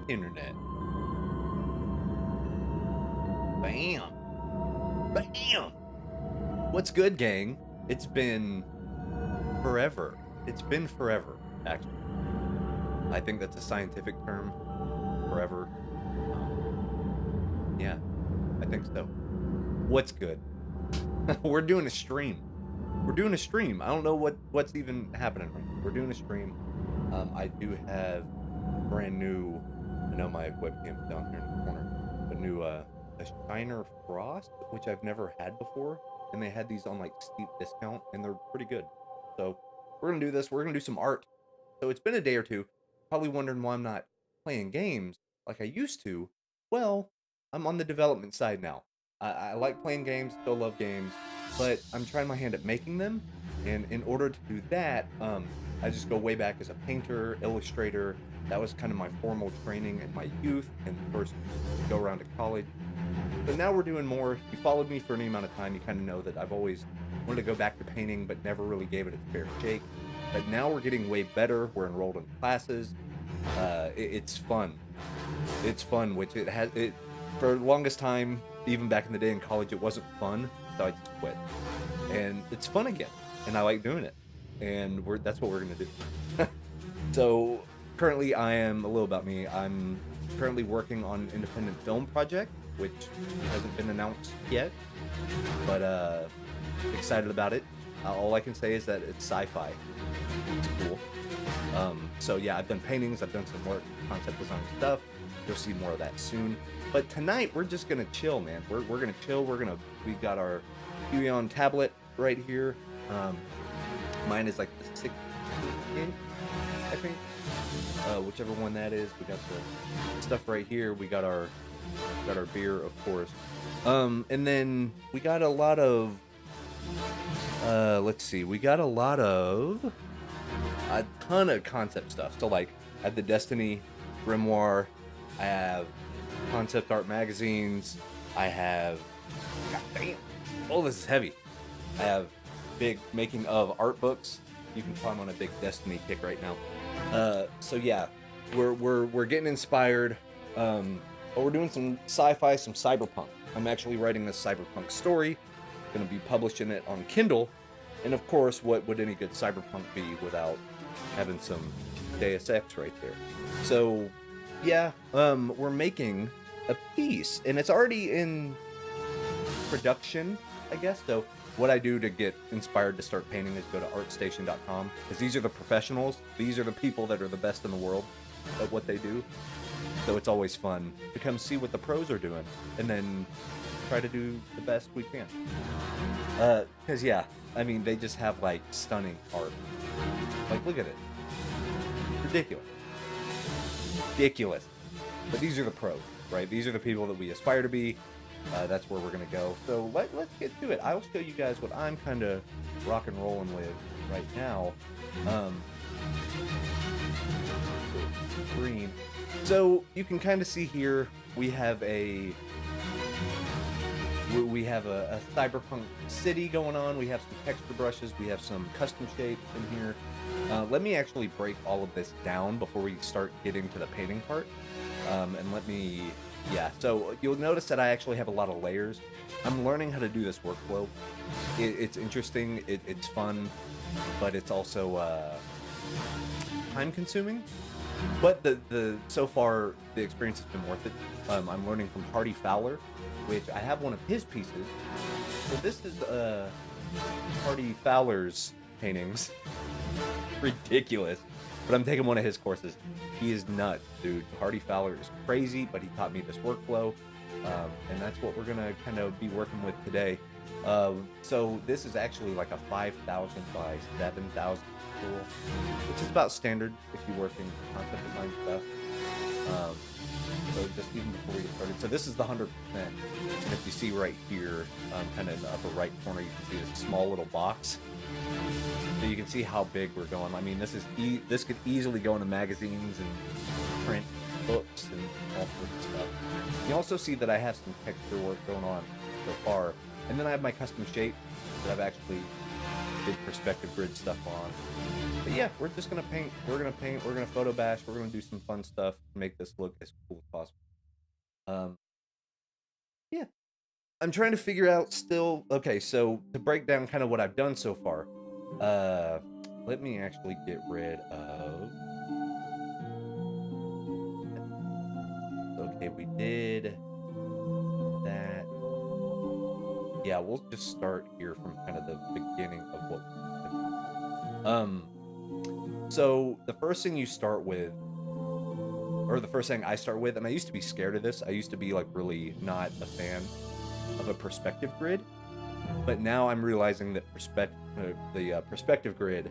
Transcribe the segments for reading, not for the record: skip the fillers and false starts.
internet. Bam. Bam. What's good, gang? It's been forever. It's been forever, actually. I think that's a scientific term. Forever. Yeah, I think so. What's good? We're doing a stream. We're doing a stream. I don't know what's even happening right now. We're doing a stream. I do have brand new. I know my webcam's down here in the corner. A new a Shiner Frost, which I've never had before, and they had these on like steep discount, and they're pretty good. So we're gonna do this. We're gonna do some art. So it's been a day or two. Probably wondering why I'm not playing games like I used to. Well, I'm on the development side now. I like playing games, still love games, but I'm trying my hand at making them. And in order to do that, I just go way back as a painter, illustrator. That was kind of my formal training in my youth and first go around to college. But now we're doing more. If you followed me for any amount of time, you kind of know that I've always wanted to go back to painting, but never really gave it a fair shake. But now we're getting way better. We're enrolled in classes. It's fun. It's fun, which it has. It for the longest time, even back in the day in college, it wasn't fun, so I just quit. And it's fun again, and I like doing it. And that's what we're gonna do. So currently, I am a little about me. I'm currently working on an independent film project, which hasn't been announced yet, but excited about it. All I can say is that it's sci-fi. It's cool. So yeah, I've done paintings, I've done some work, concept design stuff. You'll see more of that soon. But tonight we're just gonna chill, man. We're gonna chill. We got our Huion tablet right here. Mine is like the 6 inch, I think. Whichever one that is. We got the stuff right here. We got our beer, of course. And then we got a lot of let's see, we got a ton of concept stuff. So like I have the Destiny Grimoire, I have concept art magazines, I have, god damn, oh, this is heavy. I have big making of art books. You can tell I'm on a big Destiny kick right now. So yeah, we're getting inspired. But we're doing some sci-fi, some cyberpunk. I'm actually writing this cyberpunk story. Going to be publishing it on Kindle. And of course, what would any good cyberpunk be without having some Deus Ex right there? So yeah, we're making a piece, and it's already in production, I guess. So what I do to get inspired to start painting is go to artstation.com, because these are the professionals. These are the people that are the best in the world at what they do. So it's always fun to come see what the pros are doing and then try to do the best we can. Because yeah, I mean, they just have like stunning art. Like, look at it. Ridiculous. Ridiculous. But these are the pros, right? These are the people that we aspire to be. That's where we're going to go. So let's get to it. I'll show you guys what I'm kind of rock and rolling with right now. Green. So you can kind of see here, we have a cyberpunk city going on. We have some texture brushes. We have some custom shapes in here. Let me actually break all of this down before we start getting to the painting part. So you'll notice that I actually have a lot of layers. I'm learning how to do this workflow. It's interesting. It's fun, but it's also time consuming. But so far the experience has been worth it. I'm learning from Hardy Fowler, which I have one of his pieces. So this is Hardy Fowler's paintings. Ridiculous. But I'm taking one of his courses. He is nuts, dude. Hardy Fowler is crazy, but he taught me this workflow. And that's what we're gonna kind of be working with today. So this is actually like a 5,000 by 7,000 tool, which is about standard if you work in concept design stuff. So just even before we get started, so this is the 100%. And if you see right here, kind of in the upper right corner, you can see this small little box. So you can see how big we're going. I mean, this could easily go into magazines and print books and all sorts of stuff. You also see that I have some texture work going on so far. And then I have my custom shape that I've actually did perspective grid stuff on. But yeah, we're just gonna paint. We're gonna paint. We're gonna photo bash. We're gonna do some fun stuff to make this look as cool as possible. Um, yeah, I'm trying to figure out still. Okay, so to break down kind of what I've done so far, uh, let me actually get rid of. Okay, we did that. Yeah, we'll just start here from kind of the beginning of what. So the first thing you start with, or the first thing I start with, and I used to be scared of this. I used to be like really not a fan of a perspective grid, but now I'm realizing that perspective grid,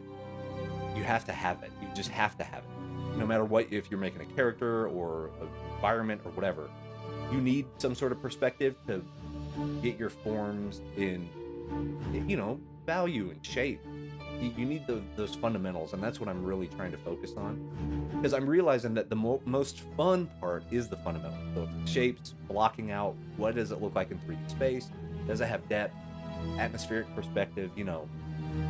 you have to have it. You just have to have it, no matter what. If you're making a character or an environment or whatever, you need some sort of perspective to get your forms in, value and shape. You need those fundamentals, and that's what I'm really trying to focus on, because I'm realizing that the most fun part is the fundamentals. So it's shapes, blocking out, what does it look like in 3D space? Does it have depth, atmospheric perspective,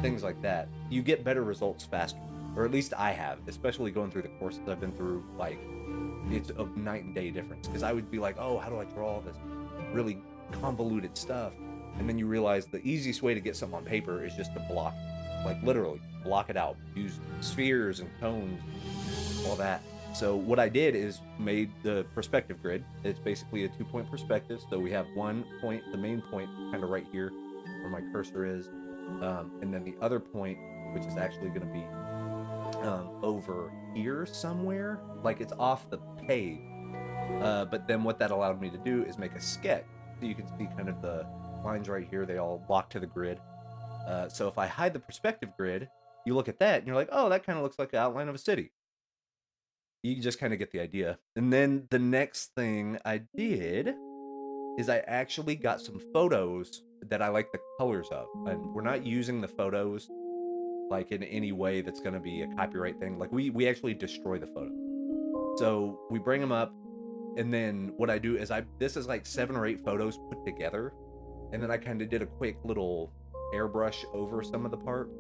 things like that. You get better results faster, or at least I have, especially going through the courses I've been through. Like, it's a night and day difference, because I would be like, oh, how do I draw all this really convoluted stuff? And then you realize the easiest way to get something on paper is just to block, like literally block it out, use spheres and cones, all that. So what I did is made the perspective grid. It's basically a 2-point perspective. So we have one point, the main point, kind of right here where my cursor is, and then the other point, which is actually going to be over here somewhere, like it's off the page. But then what that allowed me to do is make a sketch. So you can see kind of the lines right here, they all lock to the grid. So if I hide the perspective grid, you look at that and you're like, oh, that kind of looks like the outline of a city. You just kind of get the idea. And then the next thing I did is I actually got some photos that I like the colors of. And we're not using the photos like in any way that's going to be a copyright thing. Like we actually destroy the photo. So we bring them up, and then what I do is this is like 7 or 8 photos put together. And then I kind of did a quick little airbrush over some of the part,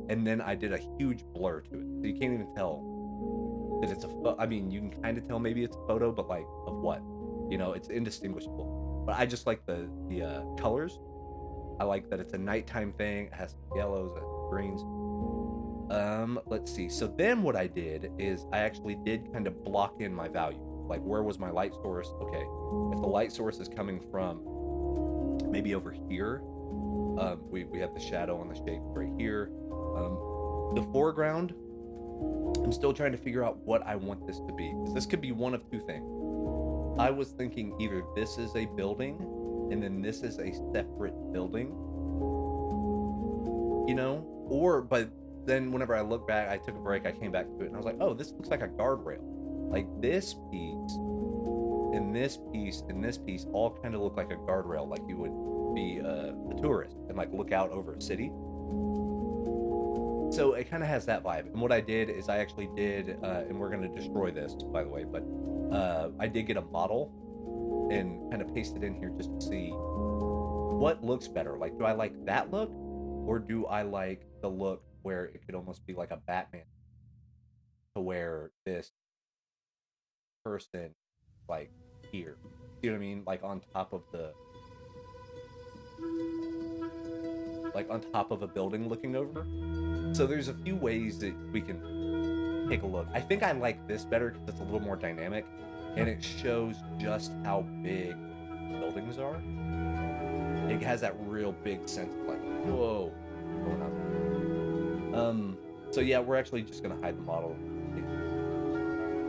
and then I did a huge blur to it, so you can't even tell that it's I mean, you can kind of tell maybe it's a photo, but like of what, it's indistinguishable. But I just like the colors. I like that it's a nighttime thing. It has yellows and greens. Let's see. So then what I did is I actually did kind of block in my value. Like, where was my light source? Okay, if the light source is coming from maybe over here, we have the shadow on the shape right here. The foreground, I'm still trying to figure out what I want this to be, because this could be one of two things. I was thinking either this is a building and then this is a separate building, but then whenever I look back, I took a break, I came back to it, and I was like, oh, this looks like a guardrail. Like this piece and this piece and this piece all kind of look like a guardrail, like you would be a tourist and like look out over a city. So it kind of has that vibe. And what I did is I actually did, and we're going to destroy this, by the way, but I did get a model and kind of paste it in here just to see what looks better. Like, do I like that look, or do I like the look where it could almost be like a Batman, to where this person, like here, you know what I mean? Like on top of a building looking over. So there's a few ways that we can take a look. I think I like this better because it's a little more dynamic, and it shows just how big buildings are. It has that real big sense of like, whoa, going on. So yeah, we're actually just gonna hide the model.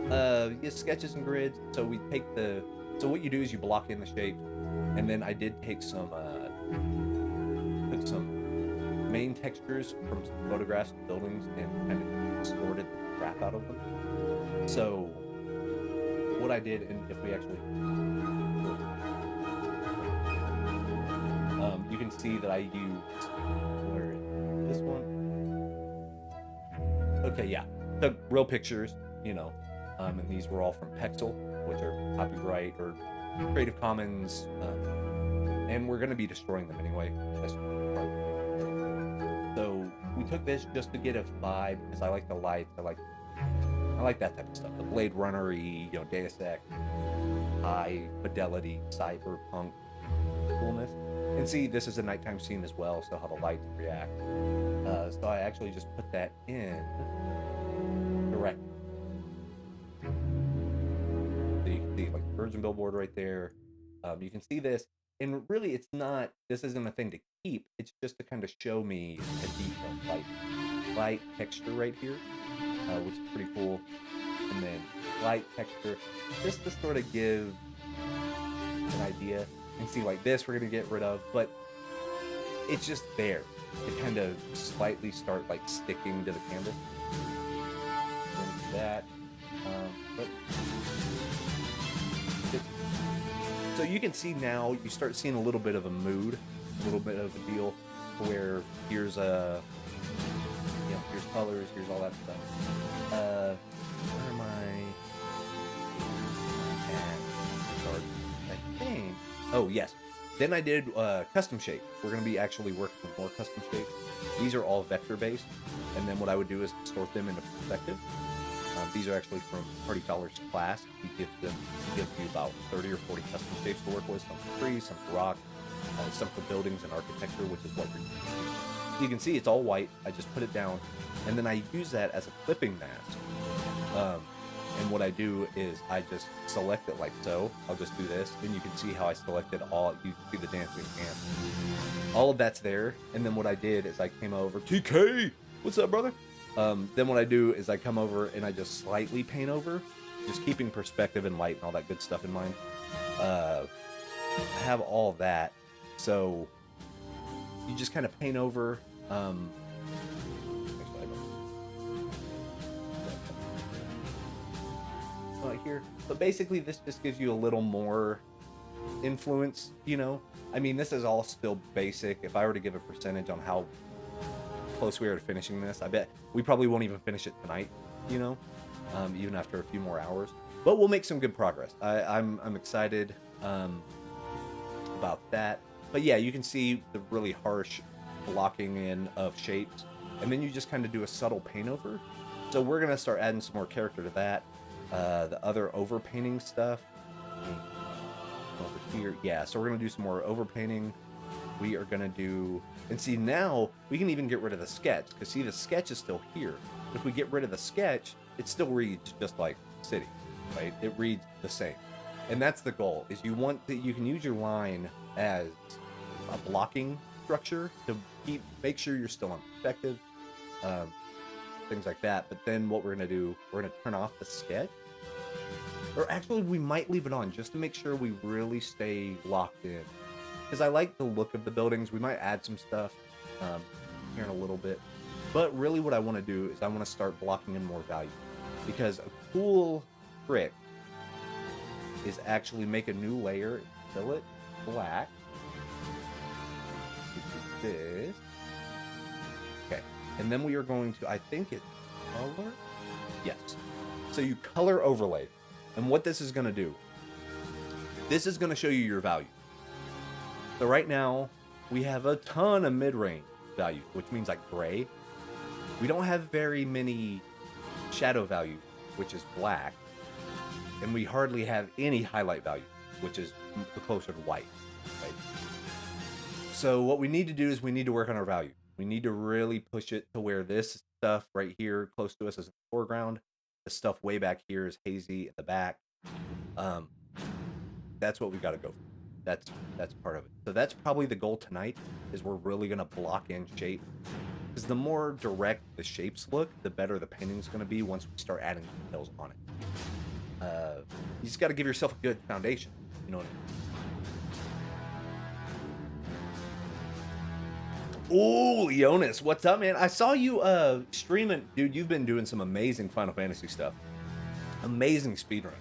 Yeah, sketches and grids. So we take so what you do is you block in the shape, and then I did take some main textures from some photographs of buildings and kind of distorted the crap out of them. So what I did, and if we actually you can see that I used, where is this one? Okay, yeah, took real pictures, and these were all from Pexel, which are copyright or Creative Commons, and we're going to be destroying them anyway. So took this just to get a vibe because I like the lights. I like that type of stuff. The Blade Runner-y, Deus Ex, high fidelity, cyberpunk coolness. And see, this is a nighttime scene as well, so how the lights react. So I actually just put that in direct. So you can see like the Virgin billboard right there. You can see this, and really, this isn't a thing to keep. It's just to kind of show me a detail, like light texture right here, which is pretty cool. And then light texture, just to sort of give an idea. And see, like this, we're gonna get rid of, but it's just there. It kind of slightly start like sticking to the canvas. That, but so you can see now, you start seeing a little bit of a mood, a little bit of a deal, where here's here's colors, here's all that stuff. Where am I? I think. Oh yes. Then I did custom shape. We're going to be actually working with more custom shapes. These are all vector based, and then what I would do is distort them into perspective. These are actually from Party Fowler's class. He gives you about 30 or 40 custom shapes to work with. Some for trees, some for rock, some for buildings and architecture, which is what you can see. It's all white. I just put it down, and then I use that as a clipping mask. And what I do is I just select it like so. I'll just do this. Then you can see how I selected all. You see the dancing ant. All of that's there. And then what I did is I came over. TK! What's up, brother? Then what I do is I come over and I just slightly paint over. Just keeping perspective and light and all that good stuff in mind. I have all that. So you just kind of paint over. Here, but basically this just gives you a little more influence. I mean, this is all still basic. If I were to give a percentage on how close we are to finishing this, I bet we probably won't even finish it tonight, even after a few more hours, but we'll make some good progress. I'm excited about that. But yeah, you can see the really harsh blocking in of shapes, and then you just kind of do a subtle paint over. So we're gonna start adding some more character to that. The other overpainting stuff over here, yeah, so we're gonna do some more overpainting. We are gonna do, and see, now we can even get rid of the sketch, because see, the sketch is still here. If we get rid of the sketch, it still reads just like city, right? It reads the same, and that's the goal. Is you can use your line as a blocking structure to make sure you're still on perspective. Things like that. But then what we're going to do, we're going to turn off the sketch, or actually we might leave it on just to make sure we really stay locked in, because I like the look of the buildings. We might add some stuff here in a little bit, but really what I want to do is I want to start blocking in more value, because a cool trick is actually make a new layer, fill it black, this. Okay, and then we are going to, I think it's color? Yes. So you color overlay. And what this is going to do, this is going to show you your value. So right now, we have a ton of mid-range value, which means like gray. We don't have very many shadow value, which is black. And we hardly have any highlight value, which is closer to white. Right? So what we need to do is we need to work on our value. We need to really push it to where this stuff right here close to us is in the foreground. The stuff way back here is hazy at the back. That's what we got to go for. That's part of it. So that's probably the goal tonight, is we're really going to block in shape. Because the more direct the shapes look, the better the painting's going to be once we start adding details on it. You just got to give yourself a good foundation. You know what I mean? Oh, Leonis, what's up, man? I saw you streaming. Dude, you've been doing some amazing Final Fantasy stuff. Amazing speedrun.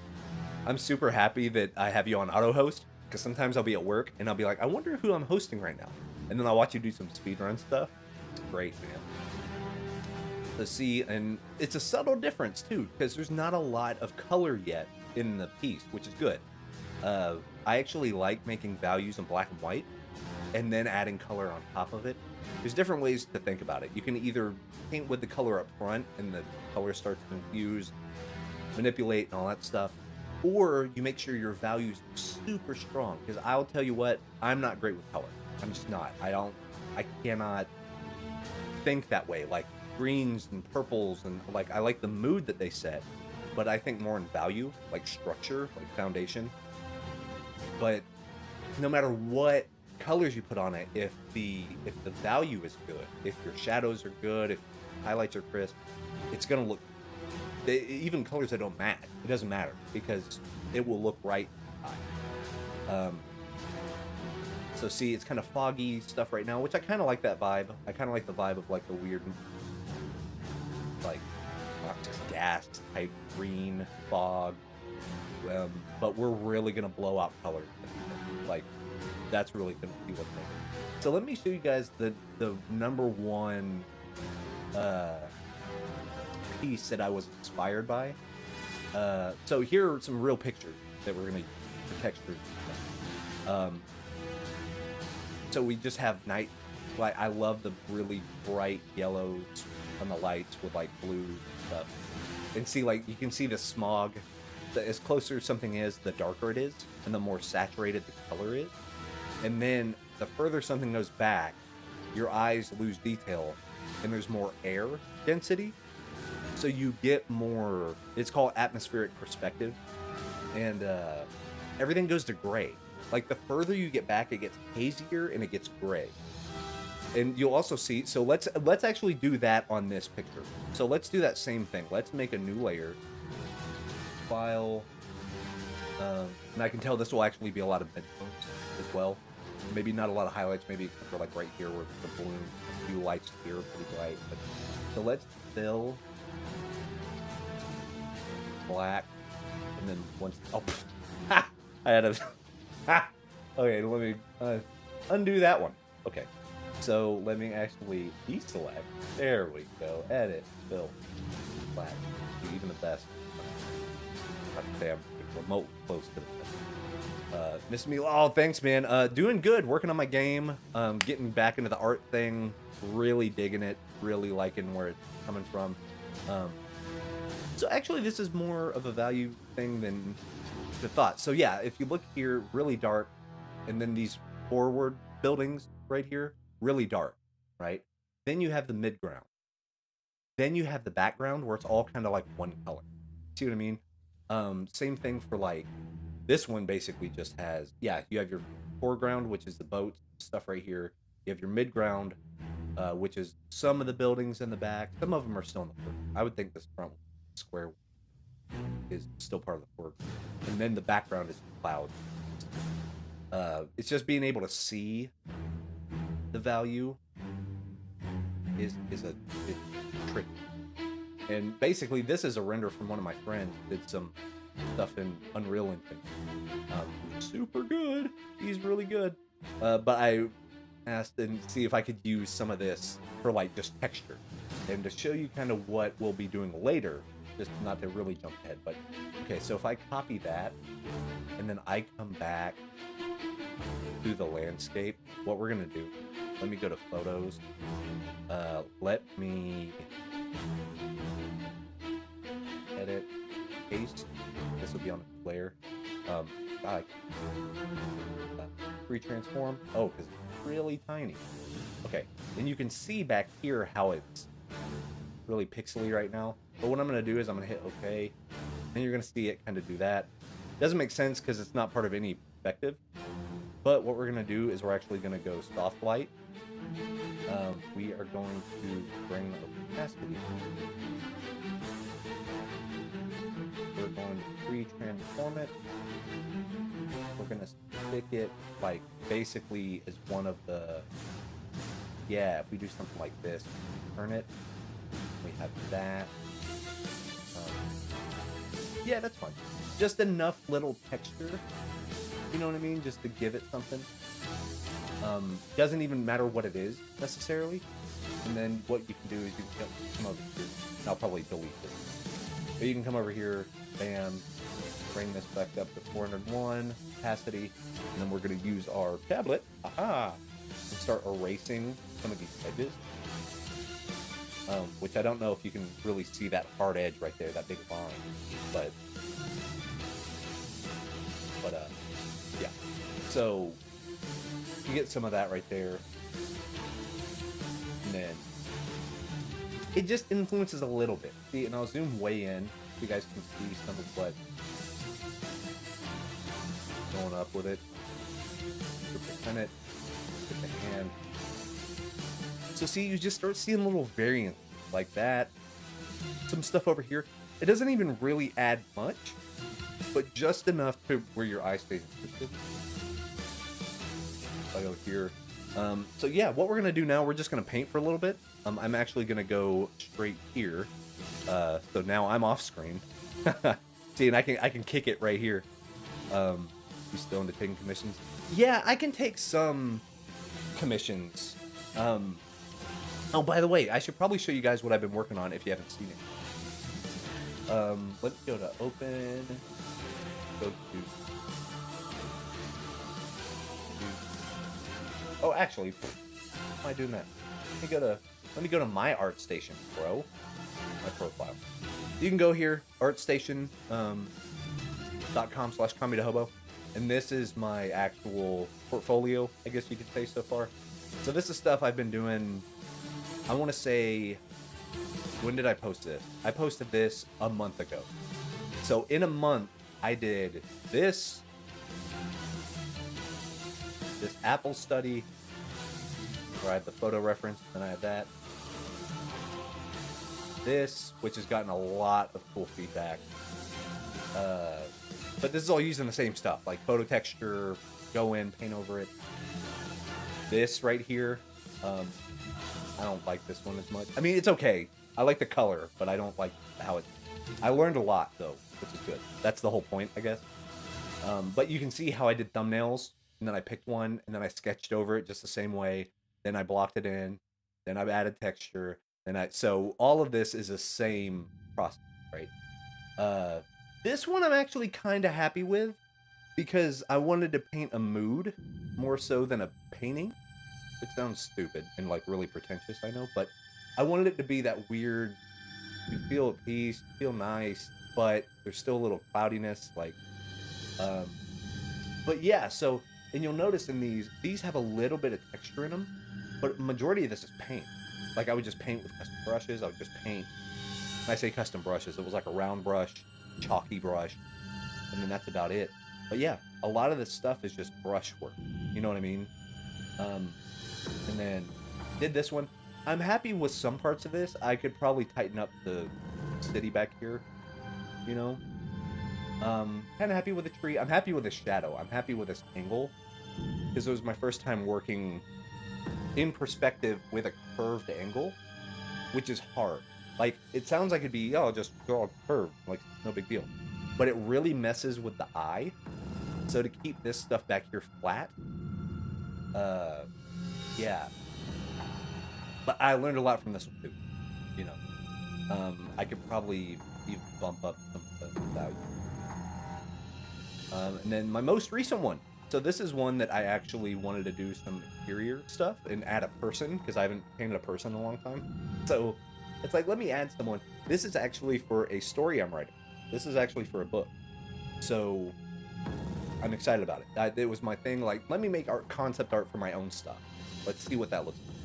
I'm super happy that I have you on auto host, because sometimes I'll be at work and I'll be like, I wonder who I'm hosting right now. And then I'll watch you do some speedrun stuff. It's great, man. To see, and it's a subtle difference too, because there's not a lot of color yet in the piece, which is good. I actually like making values in black and white and then adding color on top of it. there's different ways to think about it. You can either paint with the color up front and the color starts to infuse, manipulate, and all that stuff, or you make sure your values are super strong. Because I'll tell you what, I'm not great with color. I'm just not. I cannot think that way. Like greens and purples, and like I like the mood that they set, but I think more in value, like structure, like foundation. But no matter what colors you put on it, if the value is good, if your shadows are good, if highlights are crisp, it's gonna look. Even colors that don't match, it doesn't matter because it will look right. So see, it's kind of foggy stuff right now, which I kind of like that vibe. I kind of like the vibe of like the weird, like just gas type green fog. But we're really gonna blow out colors. Like that's really gonna be what's making. So let me show you guys the number one piece that I was inspired by. So here are some real pictures that we're gonna use for textures. So we just have night. Like I love the really bright yellows on the lights with like blue stuff. And see, like you can see the smog. As closer something is, the darker it is, and the more saturated the color is. And then the further something goes back, your eyes lose detail, and there's more air density. So you get more, it's called atmospheric perspective. And everything goes to gray. Like the further you get back, it gets hazier and it gets gray. And you'll also see, so let's actually do that on this picture. So let's do that same thing. Let's make a new layer. File. And I can tell this will actually be a lot of midtones as well. Maybe not a lot of highlights, maybe for like right here where the balloon, a few lights here are pretty bright. But, so let's fill black, and then once, oh, ha! I had a, ha! Okay, let me undo that one. Okay, so let me actually deselect. There we go. Edit, fill, black. Even the best. Damn, remote close to the best. Miss me. Oh, thanks, man. Doing good. Working on my game. Getting back into the art thing. Really digging it. Really liking where it's coming from. So actually, this is more of a value thing than the thought. So yeah, if you look here, really dark, and then these forward buildings right here, really dark, right? Then you have the midground. Then you have the background where it's all kind of like one color. See what I mean? Same thing for like this one. Basically, just has you have your foreground, which is the boats stuff right here. You have your midground, which is some of the buildings in the back. Some of them are still in the foreground. I would think this front square is still part of the foreground, and then the background is clouds. It's just being able to see the value is tricky. And basically, this is a render from one of my friends. Did some stuff in Unreal Engine. Super good. He's really good. But I asked and see if I could use some of this for like just texture, and to show you kind of what we'll be doing later. Just not to really jump ahead, but okay. So if I copy that, and then I come back to the landscape, what we're gonna do? Let me go to photos. Let me edit, paste. This will be on the layer. Retransform. Oh, because it's really tiny. Okay, and you can see back here how it's really pixely right now. But what I'm going to do is I'm going to hit OK, and you're going to see it kind of do that. Doesn't make sense because it's not part of any perspective. But what we're going to do is we're actually going to go soft light. We are going to bring the opacity. We're going to pre-transform it. We're going to stick it like basically as one of the, if we do something like this, turn it, we have that. That's fine. Just enough little texture, you know what I mean? Just to give it something. Doesn't even matter what it is necessarily. And then what you can do is you can come over here. And I'll probably delete this. But you can come over here, bam, bring this back up to 401 opacity, and then we're going to use our tablet, and start erasing some of these edges, which I don't know if you can really see that hard edge right there, that big line, but yeah. So you get some of that right there, and then it just influences a little bit. See, and I'll zoom way in so you guys can see some of what going up with it. Percent it with the hand. So see, you just start seeing little variants like that. Some stuff over here. It doesn't even really add much, but just enough to where your eye stays interested. If I go here. So yeah, what we're gonna do now, we're just gonna paint for a little bit. I'm actually gonna go straight here. So now I'm off screen. See, and I can kick it right here. You still into taking commissions? Yeah, I can take some commissions. Oh, by the way, I should probably show you guys what I've been working on if you haven't seen it. Let's go to open. Go to. Oh, actually, why am I doing that? Let me go to my art station, bro. My profile. You can go here, artstation.com/comedyhobo. And this is my actual portfolio, I guess you could say so far. So this is stuff I've been doing, I want to say, when did I post this? I posted this a month ago. So in a month, I did this Apple study, where I have the photo reference, and I have that. This, which has gotten a lot of cool feedback. But this is all using the same stuff, like photo texture, go in, paint over it. This right here, I don't like this one as much. I mean, it's okay. I like the color, but I don't like how it... I learned a lot, though, which is good. That's the whole point, I guess. But you can see how I did thumbnails, and then I picked one, and then I sketched over it just the same way. Then I blocked it in. Then I've added texture. So all of this is the same process, right? This one I'm actually kind of happy with because I wanted to paint a mood more so than a painting. It sounds stupid and like really pretentious, I know, but I wanted it to be that weird, you feel at peace, you feel nice, but there's still a little cloudiness, like, but yeah, so, and you'll notice in these have a little bit of texture in them, but majority of this is paint. Like I would just paint with custom brushes, I would just paint, when I say custom brushes, it was like a round brush, chalky brush, and then that's about it. But yeah, a lot of this stuff is just brush work, you know what I mean? And then did this one. I'm happy with some parts of this. I could probably tighten up the city back here, you know? Kind of happy with the tree. I'm happy with the shadow. I'm happy with this angle because it was my first time working in perspective with a curved angle, which is hard. Like, it sounds like it'd be, oh, just draw a curve, like, no big deal. But it really messes with the eye. So to keep this stuff back here flat, yeah. But I learned a lot from this one, too, you know. I could probably even bump up some of the value. And then my most recent one. So this is one that I actually wanted to do some interior stuff and add a person, because I haven't painted a person in a long time. So it's like, let me add someone. This is actually for a story I'm writing. This is actually for a book. So I'm excited about it. It was my thing, like, let me make concept art for my own stuff. Let's see what that looks like.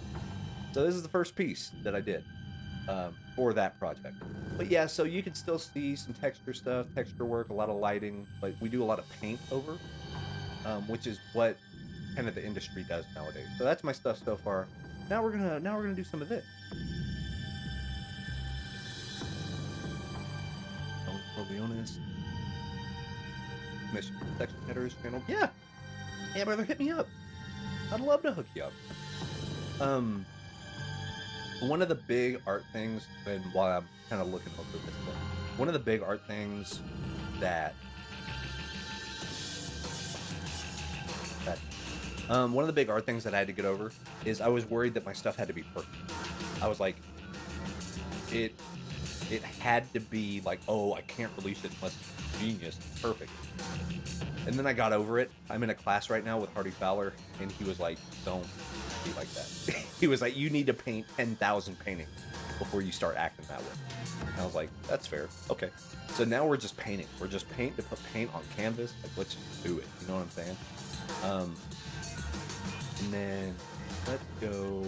So this is the first piece that I did for that project. But yeah, so you can still see some texture stuff, texture work, a lot of lighting. Like, we do a lot of paint over, which is what kind of the industry does nowadays. So that's my stuff so far. Now we're gonna do some of this. Corleones. Mission Section Headers channel. Yeah, brother, hit me up. I'd love to hook you up. One of the big art things, and while I'm kind of looking over this book, one of the big art things that one of the big art things that I had to get over is I was worried that my stuff had to be perfect. I was like, it had to be like, oh, I can't release it unless it's genius, it's perfect. And then I got over it. I'm in a class right now with Hardy Fowler, and he was like, don't be like that. He was like, you need to paint 10,000 paintings before you start acting that way. And I was like, that's fair. Okay. So now we're just painting. We're just paint to put paint on canvas. Like, let's just do it. You know what I'm saying? And then let's go.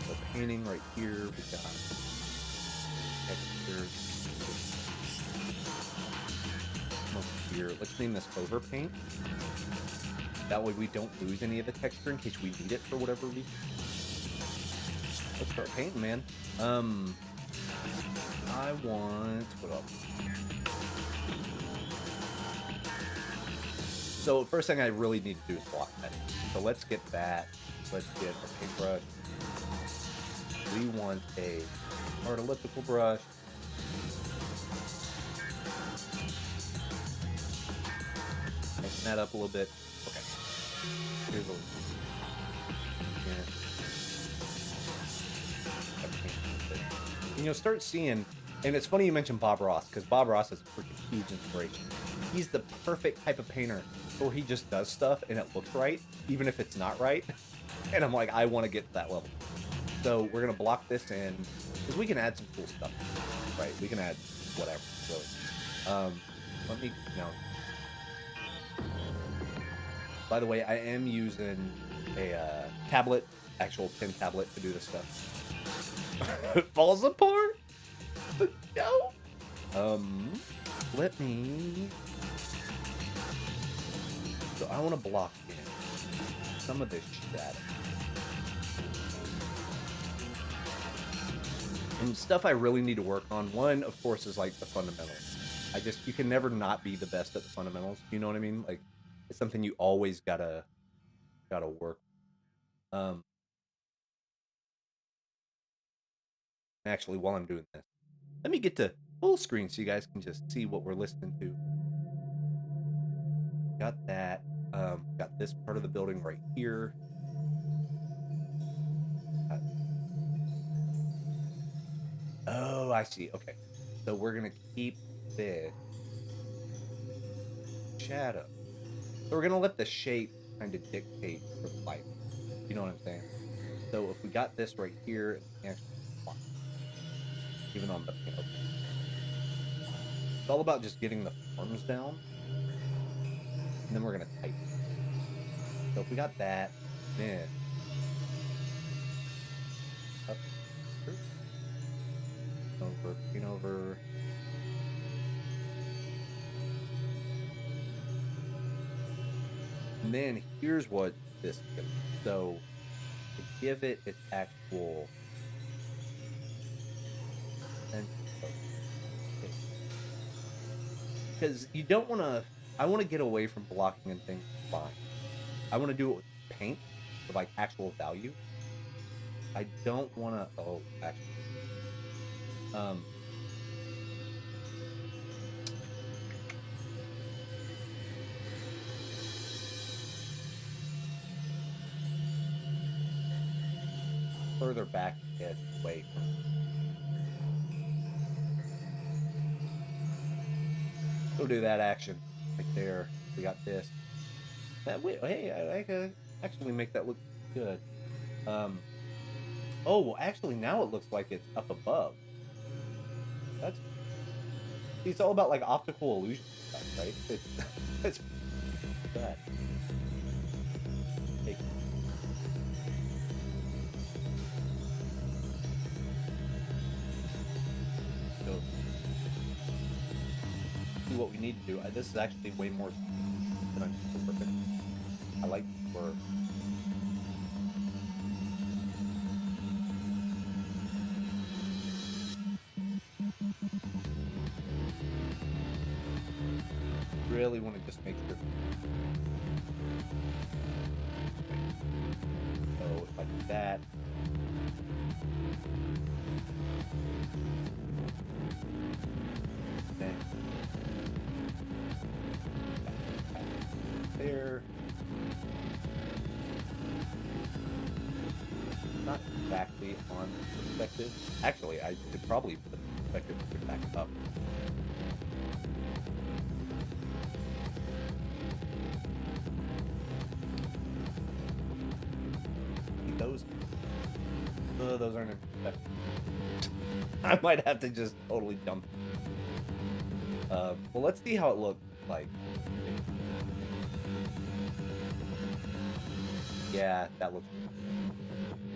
The painting right here. We got textures. Over here. Let's name this overpaint. That way we don't lose any of the texture in case we need it for whatever reason. Let's start painting, man. I want... What else? So first thing I really need to do is block that. So let's get that. Let's get a paintbrush. We want a hard elliptical brush. Tighten that up a little bit. Okay. Here's a little. And you'll start seeing, and it's funny you mentioned Bob Ross, because Bob Ross is a freaking huge inspiration. He's the perfect type of painter where he just does stuff and it looks right, even if it's not right. And I'm like, I want to get to that level. So we're going to block this in, because we can add some cool stuff, right? We can add whatever, really. Let me, now. By the way, I am using a tablet, actual pen tablet to do this stuff. It falls apart. No. Let me. So I want to block in some of this shadow. And stuff I really need to work on. One, of course, is like the fundamentals. You can never not be the best at the fundamentals. You know what I mean? Like, it's something you always gotta work. Actually, while I'm doing this, let me get to full screen so you guys can just see what we're listening to. Got that. Got this part of the building right here. Oh, I see. Okay. So we're gonna keep this shadow. So we're gonna let the shape kind of dictate the light. You know what I'm saying? So if we got this right here, even on the panel, it's all about just getting the forms down, and then we're gonna type. So if we got that, then up over, green over. And then here's what this is gonna be. So to give it its actual because you don't want to. I want to get away from blocking and things fine. I want to do it with paint for like actual value. I don't want to. Oh, actually, further back it away from. Go do that action right there. We got this. That way, hey, I could actually make that look good. Oh, well, actually, now it looks like it's up above. That's. See, it's all about like optical illusion stuff, right? It's that. Hey. So, see what we need to do. This is actually way more than I'm perfect. I like for. Really want to just make sure. So if I do that, then there. Not exactly on perspective. Actually, I could probably put the perspective back up. those. Those aren't infected. I might have to just totally jump. Well, let's see how it looks like. Yeah,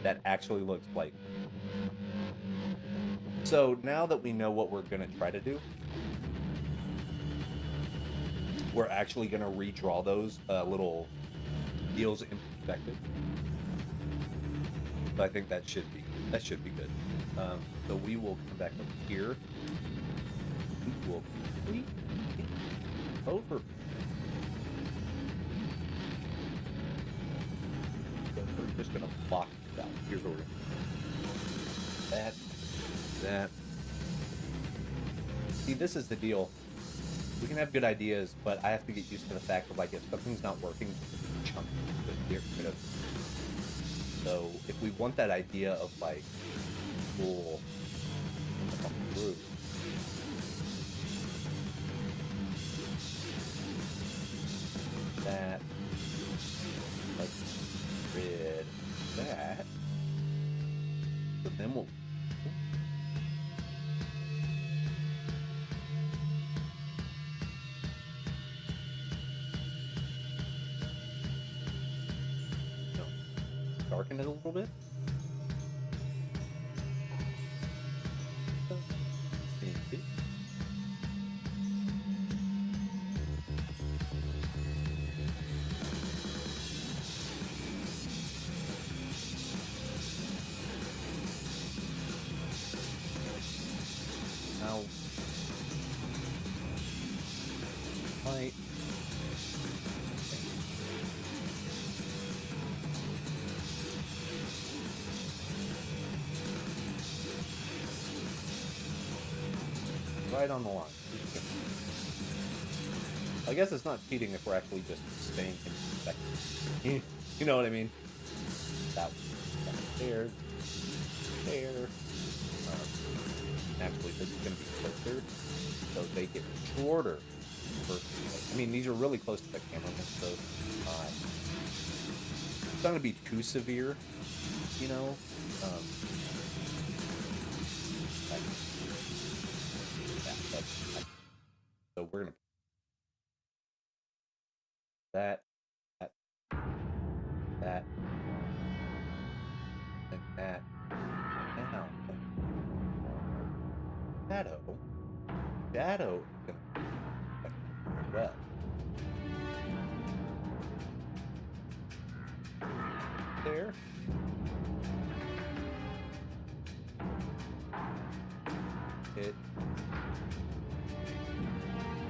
that actually looks like. So now that we know what we're gonna try to do, we're actually gonna redraw those little deals in perspective. So I think that should be good. So we will come back over here. We will complete over. So we're just gonna block it out. Here's what we're gonna do. That. See, this is the deal. We can have good ideas, but I have to get used to the fact that, like, if something's not working, chunk it, get rid of it. So if we want that idea of, like, cool through, that, let's rid that. So then we'll. Darken it a little bit. Now, light. Right on the line. I guess it's not cheating if we're actually just staying in perspective. You know what I mean? That there. Actually, this is going to be closer, so they get shorter. I mean, these are really close to the cameraman, so it's not going to be too severe, you know. So we're gonna that, and that. Now, shadow is gonna well. There. It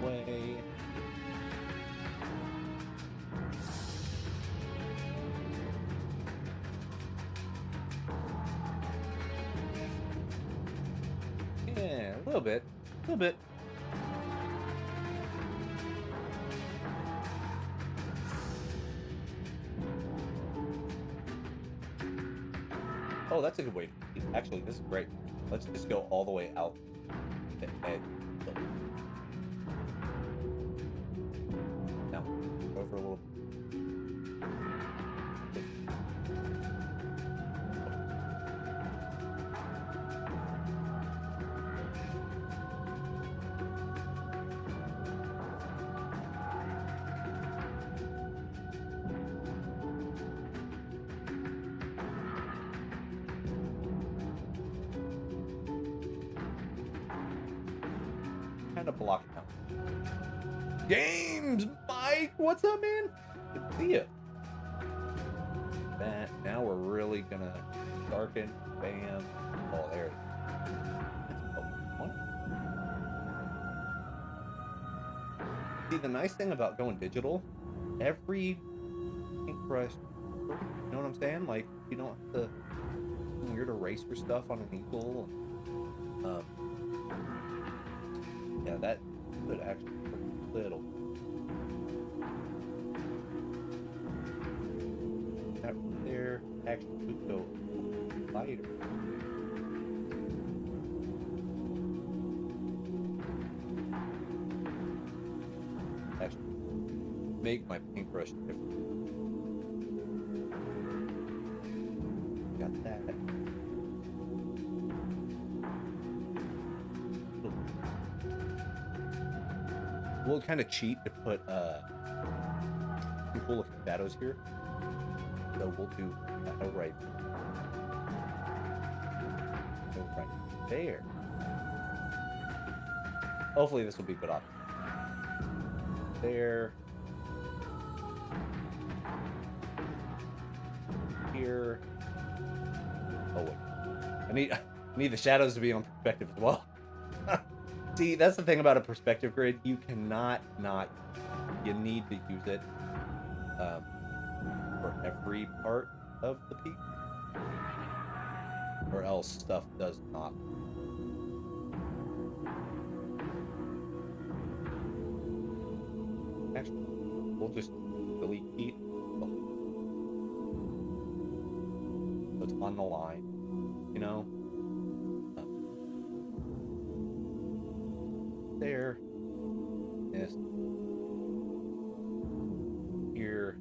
way. Yeah, a little bit. Oh, that's a good way. Actually, this is great. Let's just go all the way out the edge. Now, over a little. Kind of block it out. James, Mike, what's up, man? Good to see you. That now we're really gonna darken. Bam. Oh, there it is. See, the nice thing about going digital, every paintbrush, you know what I'm saying? Like, you don't have to weird eraser stuff on an easel. Yeah, that could actually hurt a little. That right there actually could go lighter. Actually, make my paintbrush different. Got that. We'll kind of cheat to put some cool looking shadows here. So we'll do shadow right there. Hopefully this will be good option. There. Here. Oh wait. I need the shadows to be on perspective as well. See, that's the thing about a perspective grid. You cannot not. You need to use it for every part of the piece, or else stuff does not. Actually, we'll just delete heat. So it's on the line, you know. There. Yes. Here.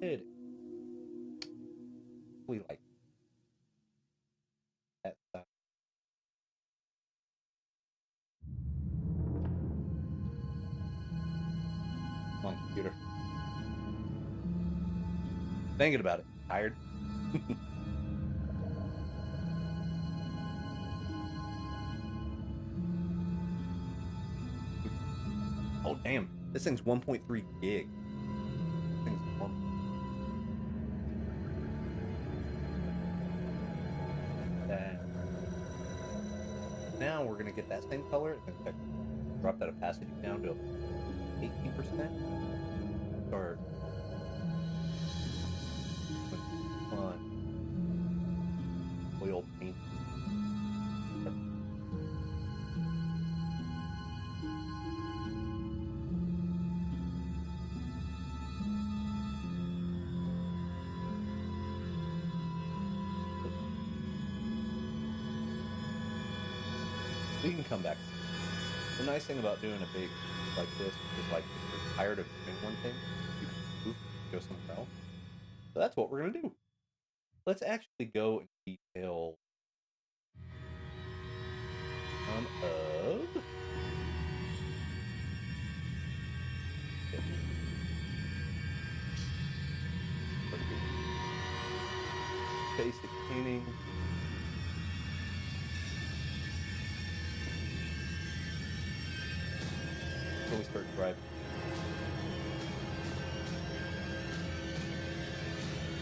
Good. We like that stuff. Come on, computer. Thinking about it. Tired? Oh, damn. This thing's 1.3 gig. This thing's now we're going to get that same color. Drop that opacity down to 18%. Start on oil paint. We can come back. The nice thing about doing a big like this is, like, if you're tired of doing one thing, you can move, go somewhere else. So that's what we're gonna do. Let's actually go and detail some of basic painting. Until we start driving.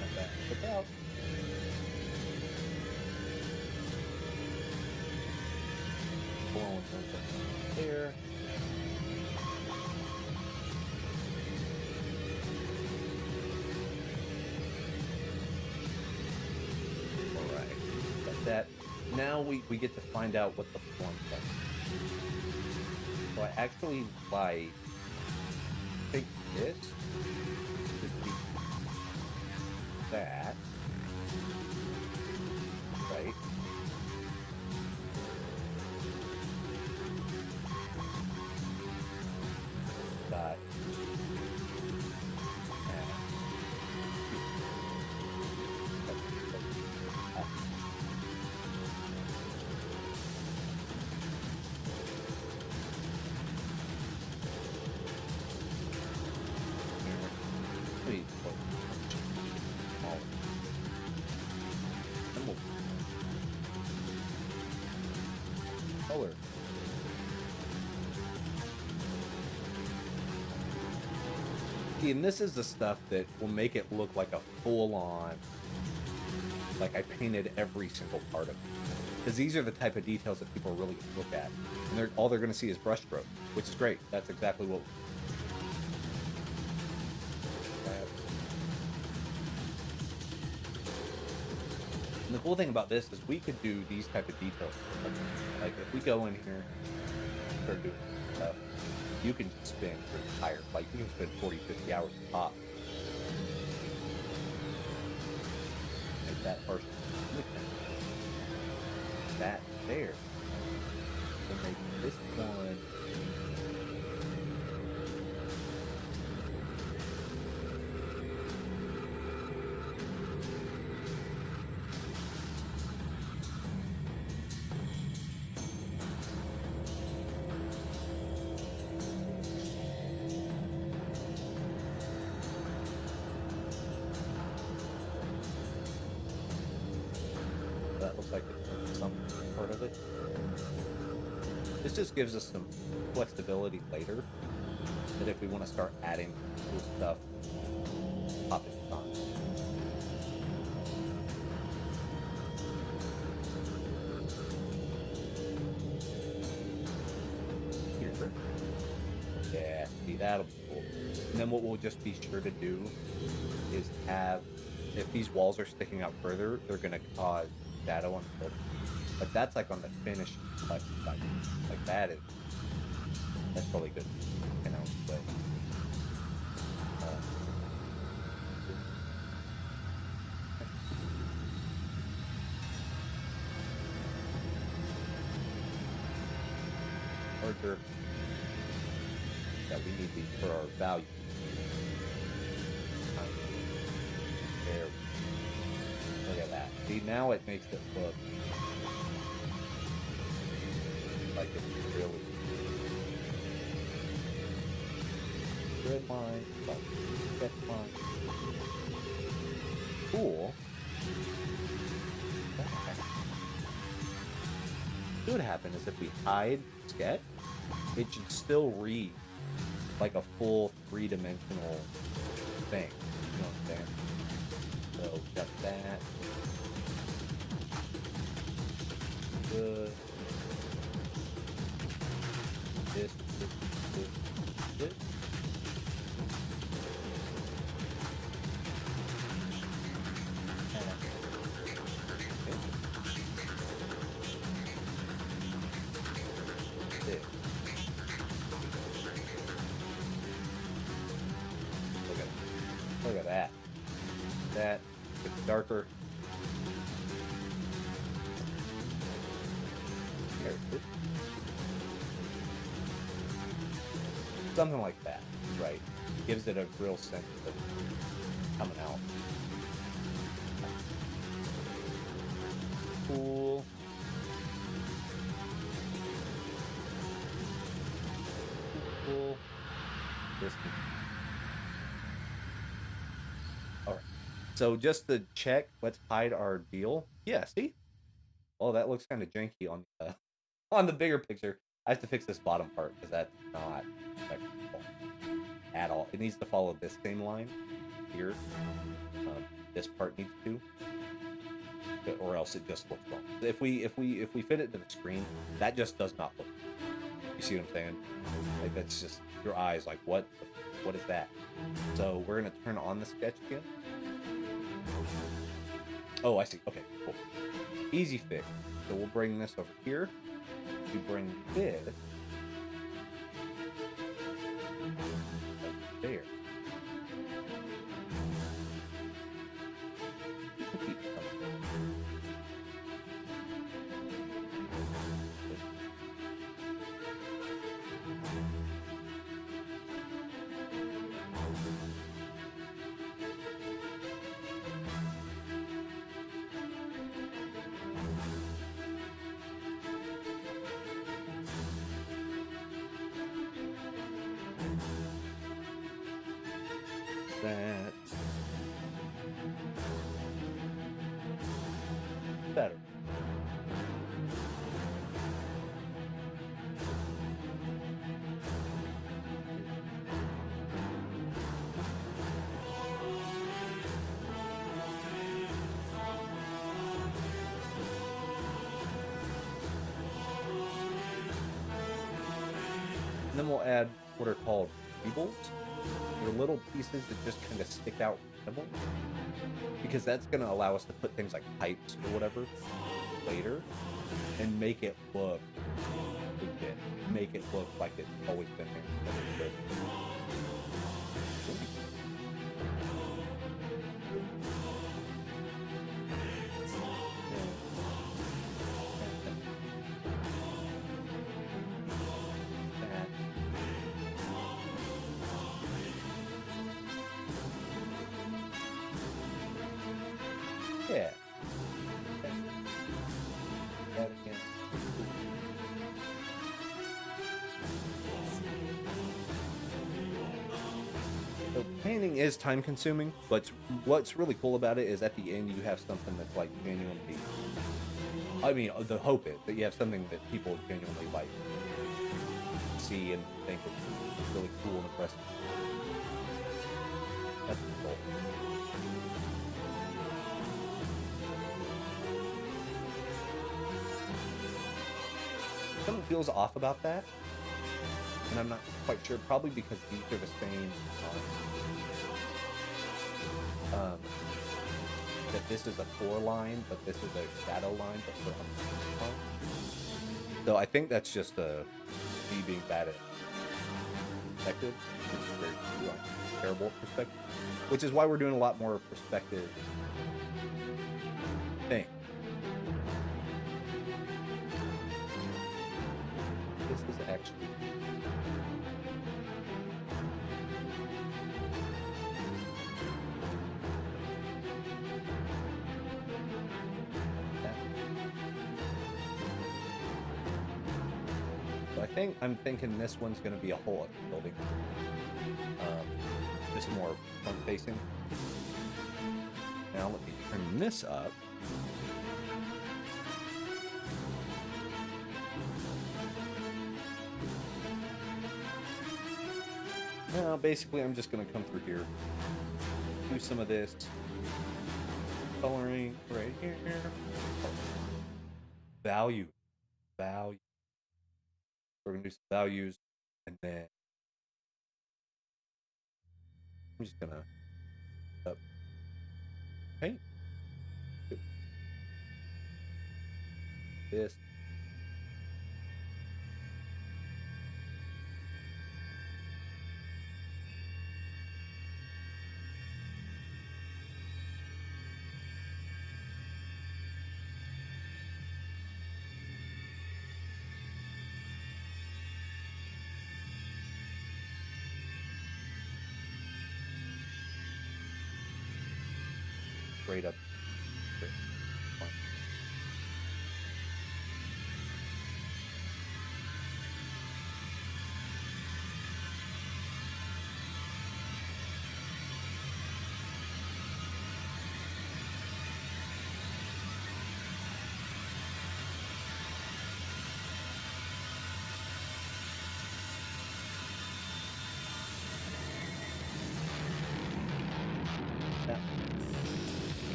Not that. Look out. Blowing there. Alright. Got that. Now we get to find out what the form does. So I actually like take this to be that, right? Got color. See, and this is the stuff that will make it look like a full-on, like I painted every single part of it. Because these are the type of details that people are really going to look at. And all they're going to see is brushstroke, which is great. That's exactly what... And the cool thing about this is we could do these type of details. Like if we go in here and start doing stuff, you can spend your entire, like you can spend 40, 50 hours top. Make that first. That there. We'll make this one. That looks like it's some part of it. This just gives us some flexibility later, that if we want to start adding cool stuff, pop it on. Here. Yeah, see, that'll be cool. And then what we'll just be sure to do is have, if these walls are sticking out further, they're going to cause shadow on the building. But that's like on the finished side. Like that's probably good. You know, but larger that we need these for our value. There. Look at that. See, now it makes it look like it's really red line, sketch line. Cool. What would happen is if we hide sketch, it should still read like a full three-dimensional thing. You know what I'm saying? So got that. Good. This. Look at that. That gets darker. There it is. Something like that, right? Gives it a real sense of coming out. Cool. Cool. This. Alright. So just to check, let's hide our deal. Yeah, see? Oh, that looks kind of janky on the bigger picture. I have to fix this bottom part because that's not acceptable at all. It needs to follow this same line here. This part needs to, or else it just looks wrong. If we fit it to the screen, that just does not look. You see what I'm saying? Like that's just your eyes. Like what is that? So we're gonna turn on the sketch again. Oh, I see. Okay, cool. Easy fix. So we'll bring this over here. We bring this over there. That better. And then we'll add what are called weebles. They're little pieces that just kind of stick out randomly, because that's going to allow us to put things like pipes or whatever later and make it look legit. Make it look like it's always been there. Yeah. That again. So painting is time consuming, but what's really cool about it is at the end you have something that's like genuinely. I mean, the hope is that you have something that people genuinely like see and think is really cool and impressive. That's the goal. Something feels off about that, and I'm not quite sure. Probably because these are the same. That this is a core line, but this is a shadow line, but for so I think that's just me being bad at perspective, which is very terrible perspective, which is why we're doing a lot more perspective thing. This is actually. So I'm thinking this one's going to be a whole other building. Just more front facing. Now let me turn this up. Now basically I'm just going to come through here, do some of this coloring right here. Value. We're going to do some values, and then I'm just going to paint this. Straight up.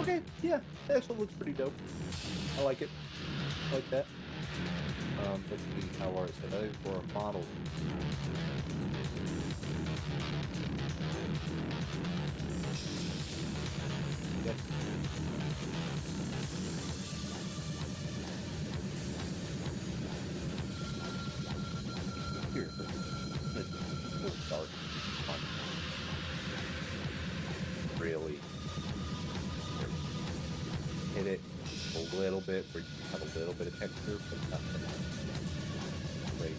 Okay, yeah, that actually looks pretty dope. I like it. I like that. Let's see how are it set up for a model. Yep. Here, let's start. Really hit it a little bit where you have a little bit of texture, but nothing great.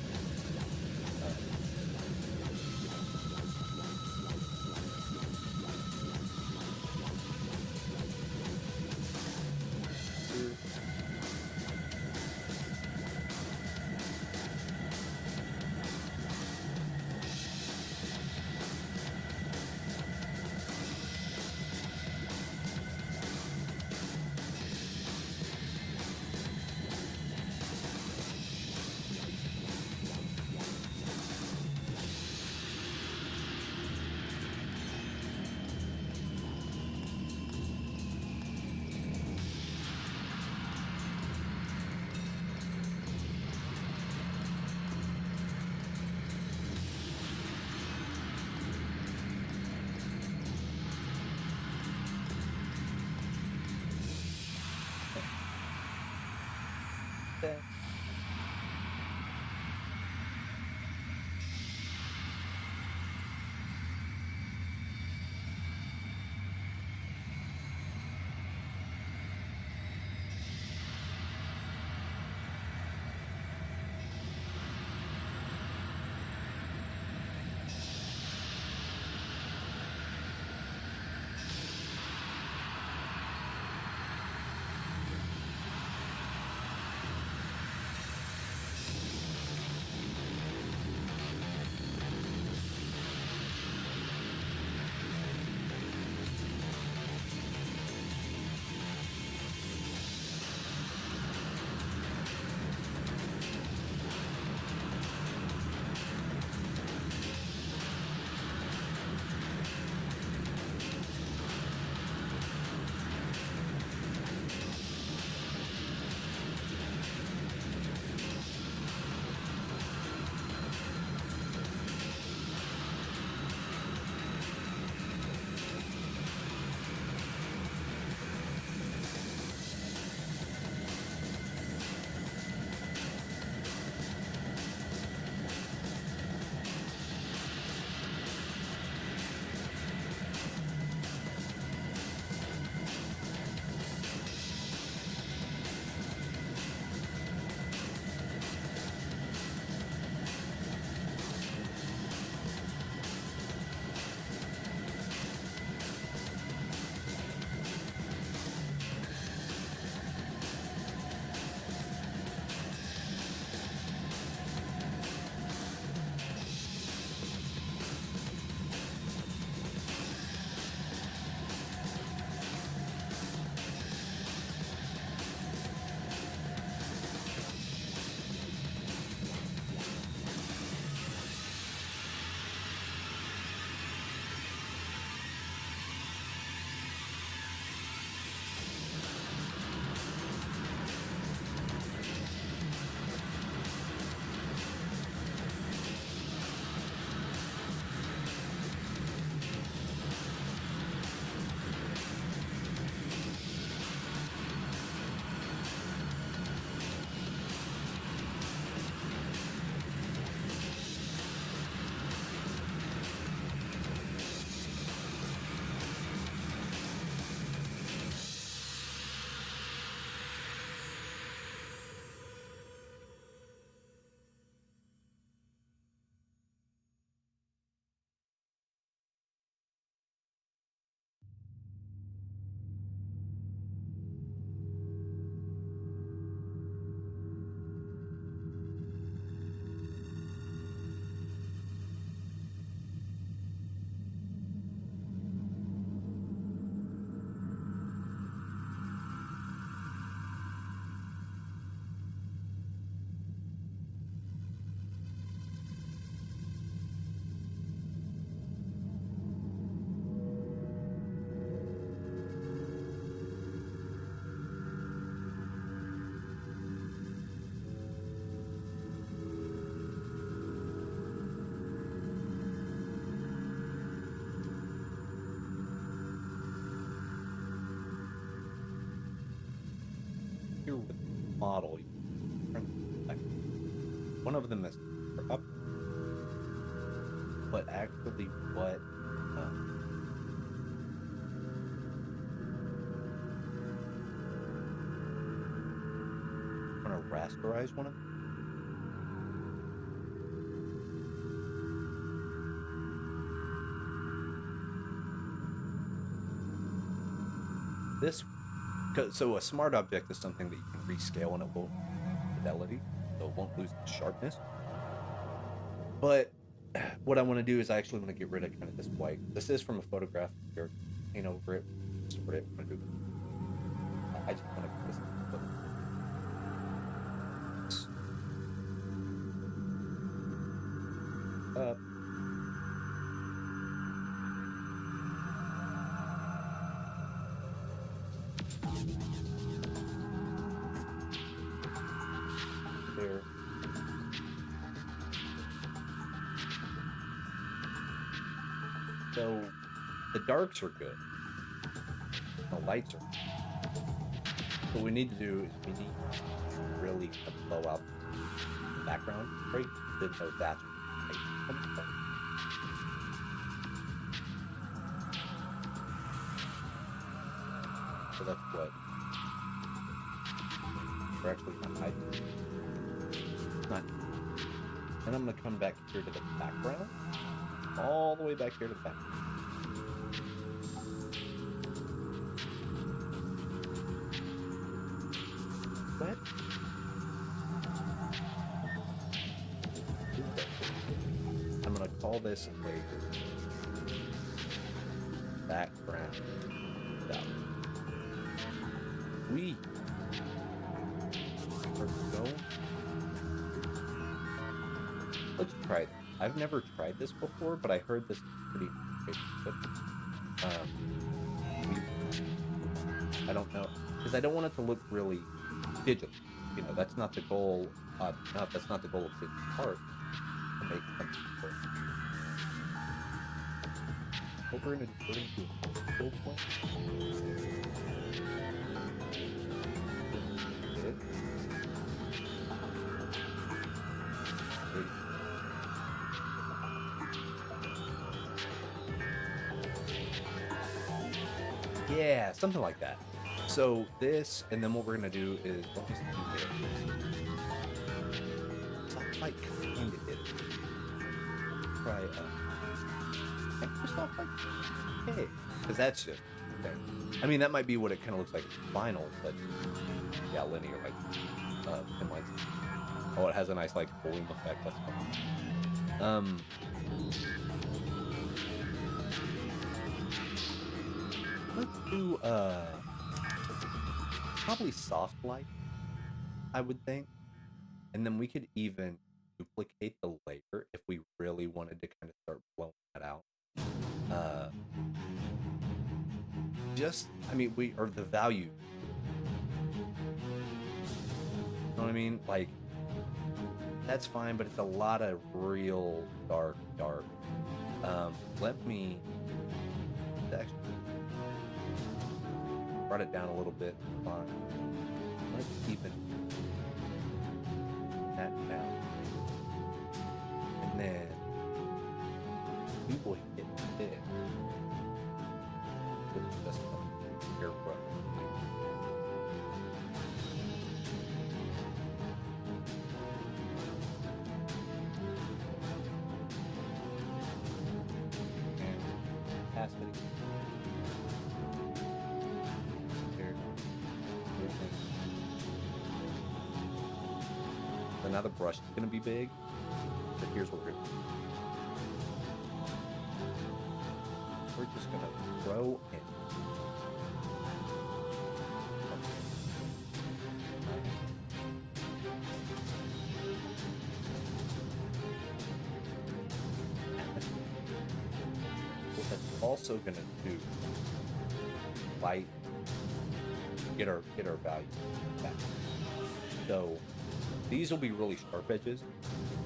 familiar with the model, one of them is up, but actually what I'm gonna rasterize one of them. This, so a smart object is something that you can rescale and it will fidelity, so it won't lose its sharpness. But what I want to do is I actually want to get rid of kind of this white. This is from a photograph here. Paint over it, sort it. I'm gonna do. I just want to get this. Up. There. So the darks are good. The lights are good. What we need to do is we need to really blow out the background, right? Didn't know that's right. So that's what we're actually not hiding. Not. And I'm gonna come back here to the background, all the way back here to the background. What? I'm gonna call this a background. We are going. Let's try it. I've never tried this before, but I heard this is pretty good. I don't know, because I don't want it to look really digital. You know, that's not the goal. That's not the goal of this part. To make something cool. What we're gonna do is full point. Yeah, something like that. So this, and then what we're gonna do is let me see here. Soft light kind of did it. Try Microsoft Light. Okay, because that's just okay. I mean, that might be what it kind of looks like vinyl, but yeah, linear like pin lights. Oh, it has a nice like bloom effect. That's fun. Let's do probably soft light, I would think. And then we could even duplicate the layer if we really wanted to kind of start blowing that out. I mean, or the value. You know what I mean? Like, that's fine, but it's a lot of real dark. Let me actually brought it down a little bit. Fine. Let's even that down. And then we will hit it with just a hairbrush. Opacity. So now the brush is going to be big, but here's what we're going to do. We're just going to throw in. What that's also going to do, light, get our value back. So these will be really sharp edges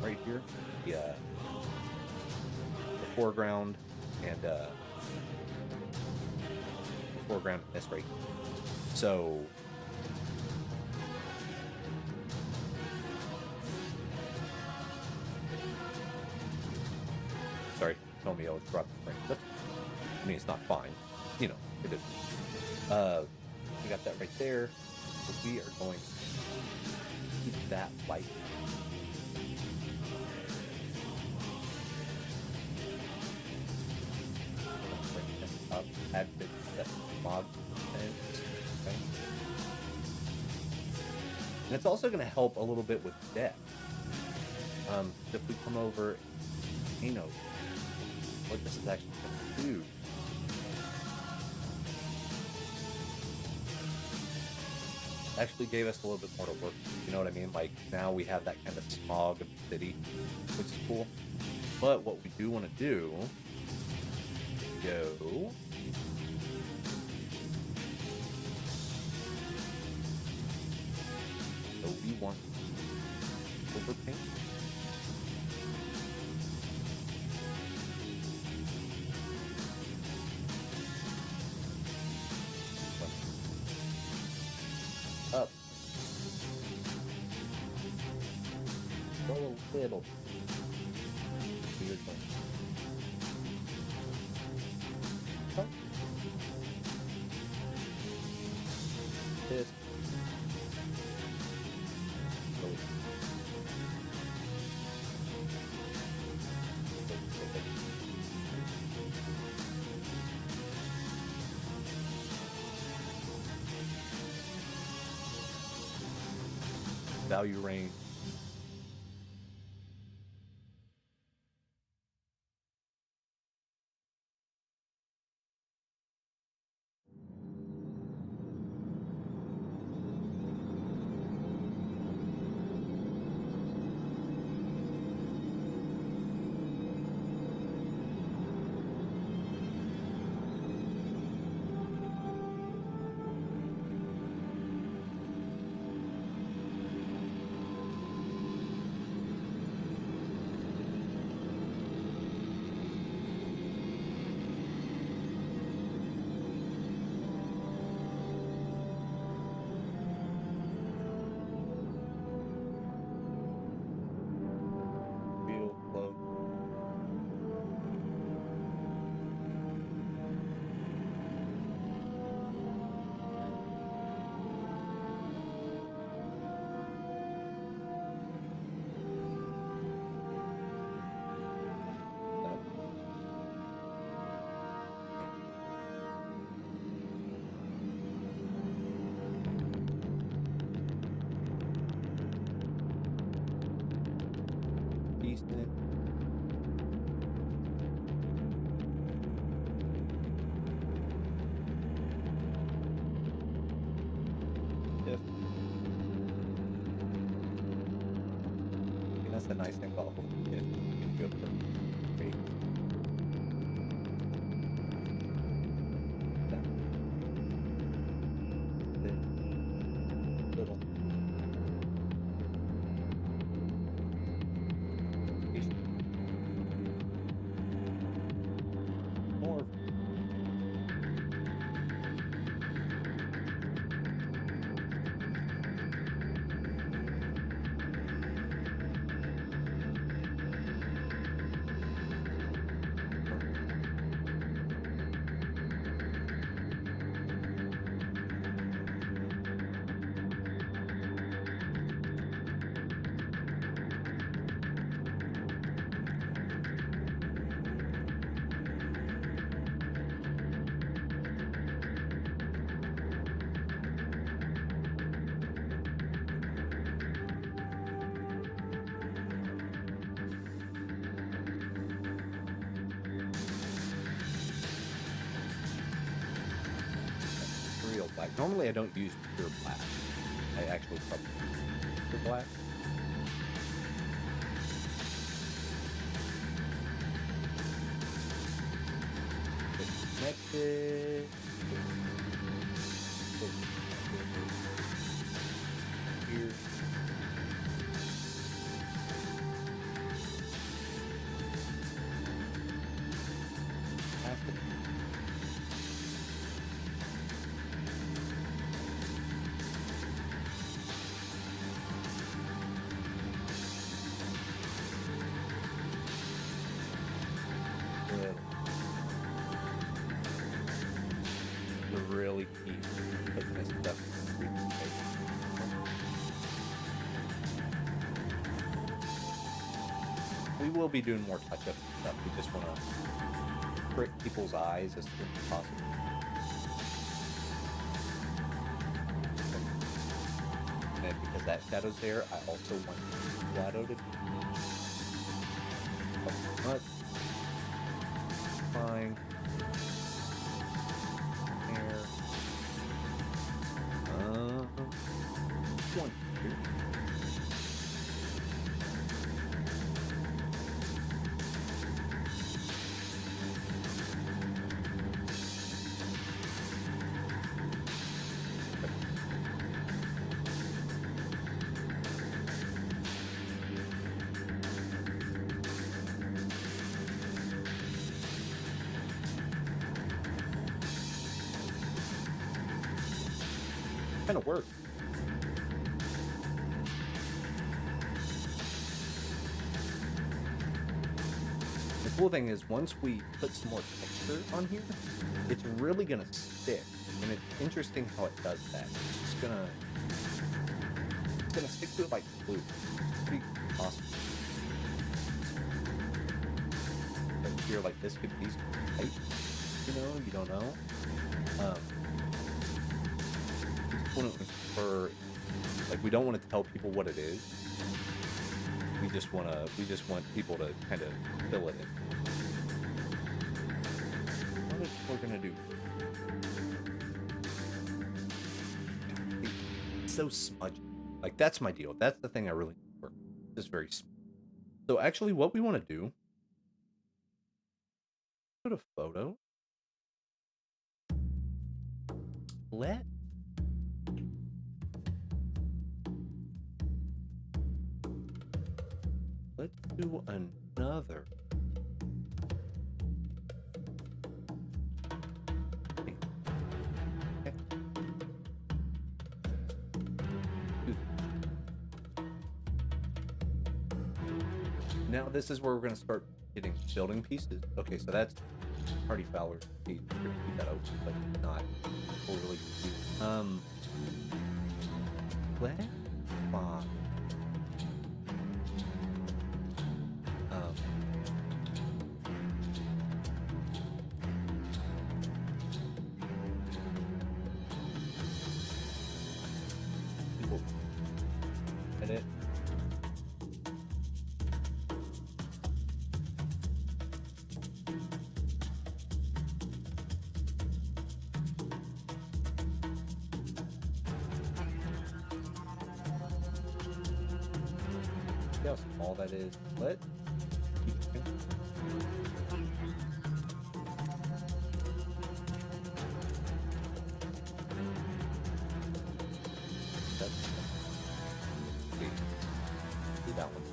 right here. The foreground and the foreground and this right here. So me, oh, it's dropped the frame. That's, I mean, it's not fine. You know, it is. We got that right there. So we are going to keep that light. Bring this up, add that smog. Okay. And it's also going to help a little bit with depth. If we come over, you know, what this is actually going to do. Actually gave us a little bit more to work with, you know what I mean? Like, now we have that kind of smog of the city, which is cool. But what we do want to do, go. So we want overpaint. Up. Go a little. Weird one. Up. This. Go. Value range. Real close. No. Decent. If. And that's the nice thing about holding it. You can go for great. That. Little. More. Real black. Normally I don't use pure black. I actually probably use pure black. It's connected. Here. Plastic. Little. to really keep putting this stuff in the face. We will be doing more touch-up and stuff. We just want to trick people's eyes as soon as possible. And then because that shadow's there, I also want the shadow to be much. Fine. There. One, two. Kind of works. The cool thing is once we put some more texture on here, it's really gonna stick, and it's interesting how it does that. It's gonna stick to it like glue. It's pretty awesome. But here, like this could be tight, you know, you don't know. For like we don't want to tell people what it is. We just want people to kind of fill it in. What is we're gonna do? It's so smudgy. Like that's my deal. That's the thing I really work. It's very smudgy. So actually, what we want to do? Go to photo. Let's do another. Now this is where we're going to start getting building pieces. Okay, so that's Hardy Fowler's piece. We're going to keep that open, but not overly confused. Let's find. Edit. See how small that is. Let's keep it. That one.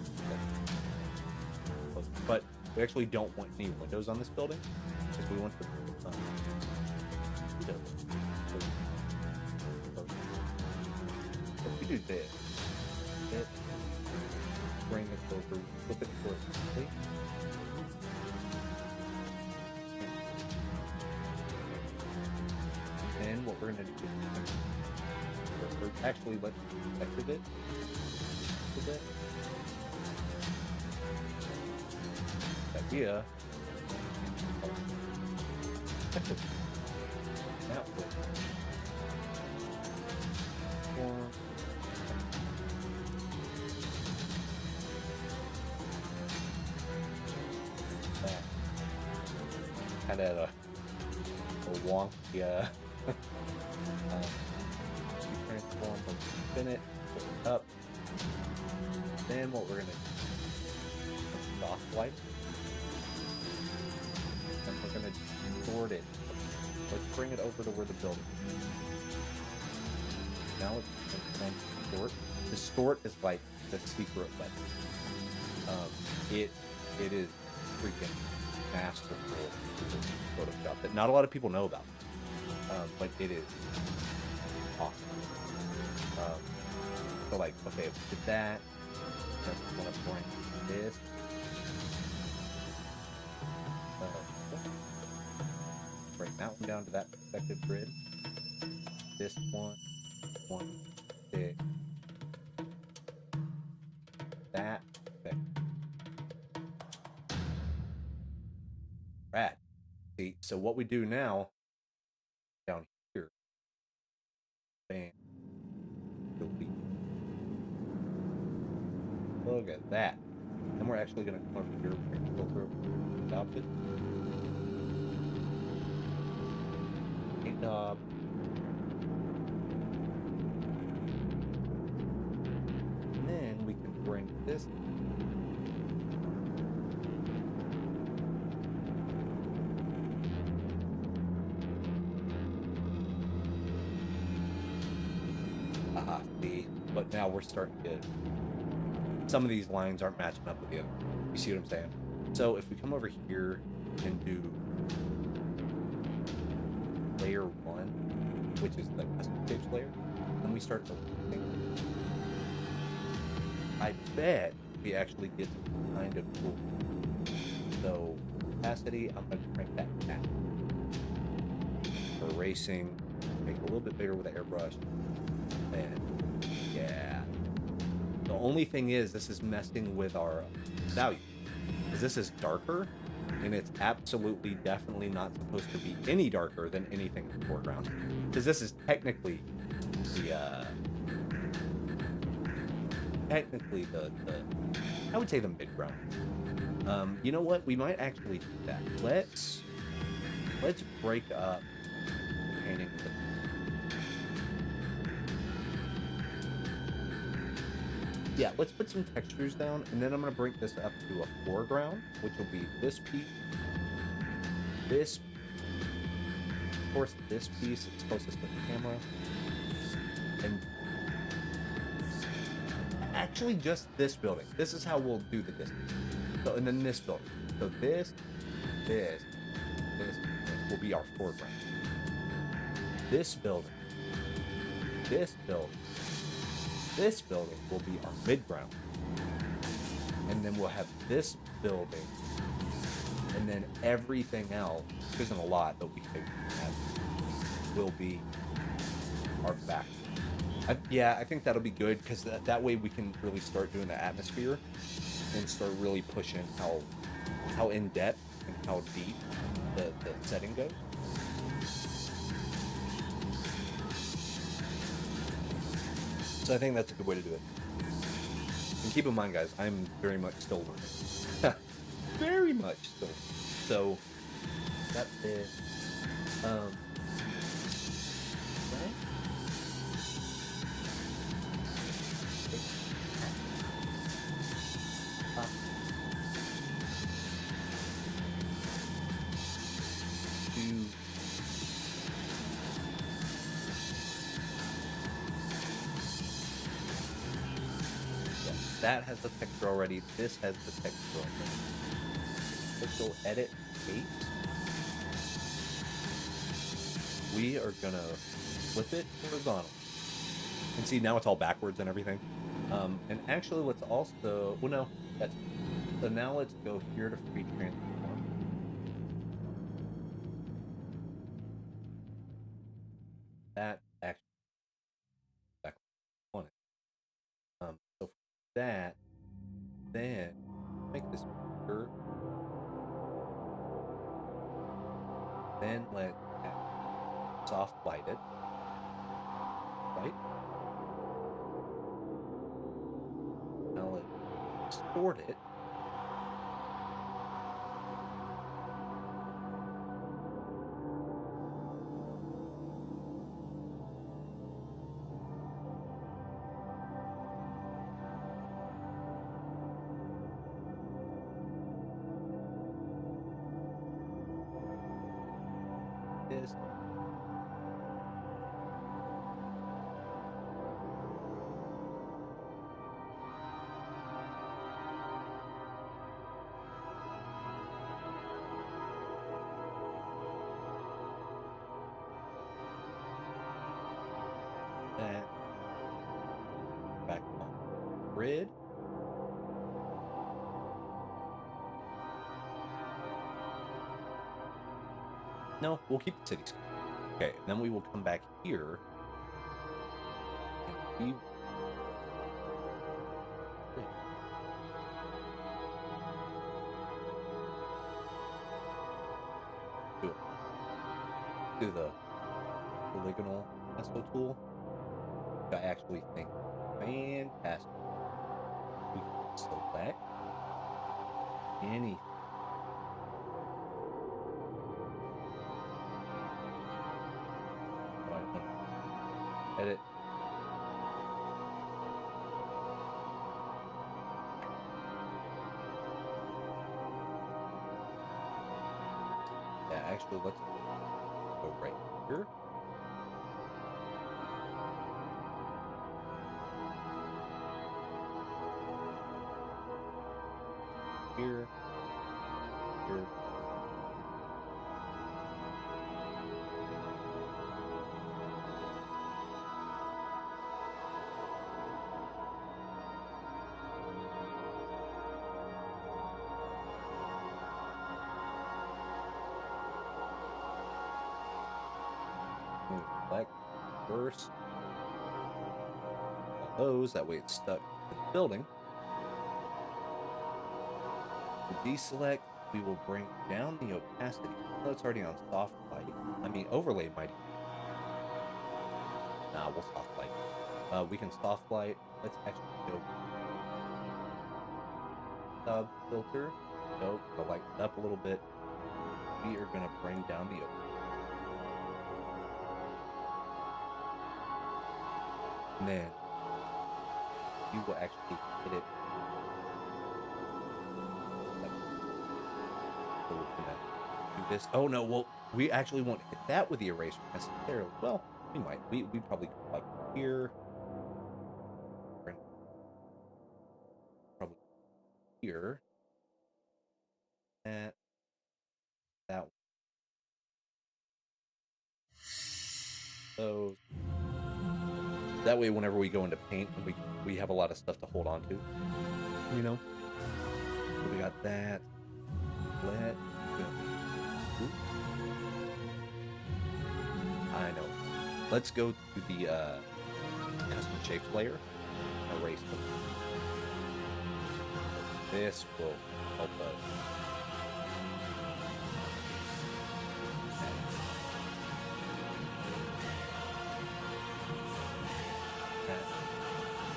But we actually don't want any windows on this building because we want the if we do this, bring it over, flip it towards the plate. And what we're gonna do is actually let's exit it a bit. Idea. Now kind of a wonky transform, spin it, put it up. Then what we're gonna do, soft wipe, and we're gonna distort it. Let's bring it over to where the building is. Now let's distort. Distort is like the secret weapon. It is freaking masterful Photoshop that not a lot of people know about, but it is awesome. So like, okay, if we did that, I want to bring this. Right bring that one down to that perspective grid. This one, 6. That. Okay. Rad. See, so what we do now, down here, bam, look at that. Then we're actually going to come over here and filter adopt it. Paint knob. And then we can bring this. See, but now we're starting to get, some of these lines aren't matching up with the other. You see what I'm saying? So if we come over here and do layer 1, which is the custom shapes layer, then we start to think, I bet we actually get some kind of cool. So opacity, I'm going to crank that back. For erasing, make it a little bit bigger with the airbrush. And yeah. The only thing is, this is messing with our value. Because this is darker, and it's absolutely definitely not supposed to be any darker than anything in the foreground. Because this is technically the I would say the midground. You know what? We might actually do that. Let's break up the painting with yeah, let's put some textures down, and then I'm going to bring this up to a foreground, which will be this piece, this, of course, this piece is closest to the camera, and actually just this building. This is how we'll do the distance. So, and then this building. So this will be our foreground. This building, this building will be our midground. And then we'll have this building. And then everything else, which isn't a lot, but we think will be our back. I think that'll be good, because that way we can really start doing the atmosphere and start really pushing how in depth and how deep the setting goes. So I think that's a good way to do it. And keep in mind, guys, I'm very much still learning. Very much still. So that is right? That has the texture already. This has the texture already. Let's go edit 8. We are gonna flip it horizontal. And see, now it's all backwards and everything. And actually, let's also, well, no, that's, so now let's go here to free transform. That actually exactly what I wanted. So for that, then make this bigger. Then let's soft light it, right? Now let's distort it. This. That. Back on grid. No, we'll keep the cityscape. Okay, and then we will come back here. And we do it. Do the polygonal pesto tool. Which I actually think fantastic. We can select anything. Edit. Yeah, actually, let's go right here. Here. Here. I'm gonna select first all those. That way it's stuck to the building. To deselect, we will bring down the opacity. Oh, it's already on soft light. I mean, overlay might. Nah, we'll soft light. We can soft light. Let's actually go sub filter. Go to lighten it up a little bit. We are gonna bring down the opacity. And then you will actually hit it. So we're gonna do this. Oh no, well, we actually won't hit that with the eraser necessarily. Well, we might. We probably could like here. Probably here. And that one. Those. That way, whenever we go into paint, we have a lot of stuff to hold on to. You know. So we got that. Let go. Oop. I know. Let's go to the custom shapes layer. Erase them. This will help us.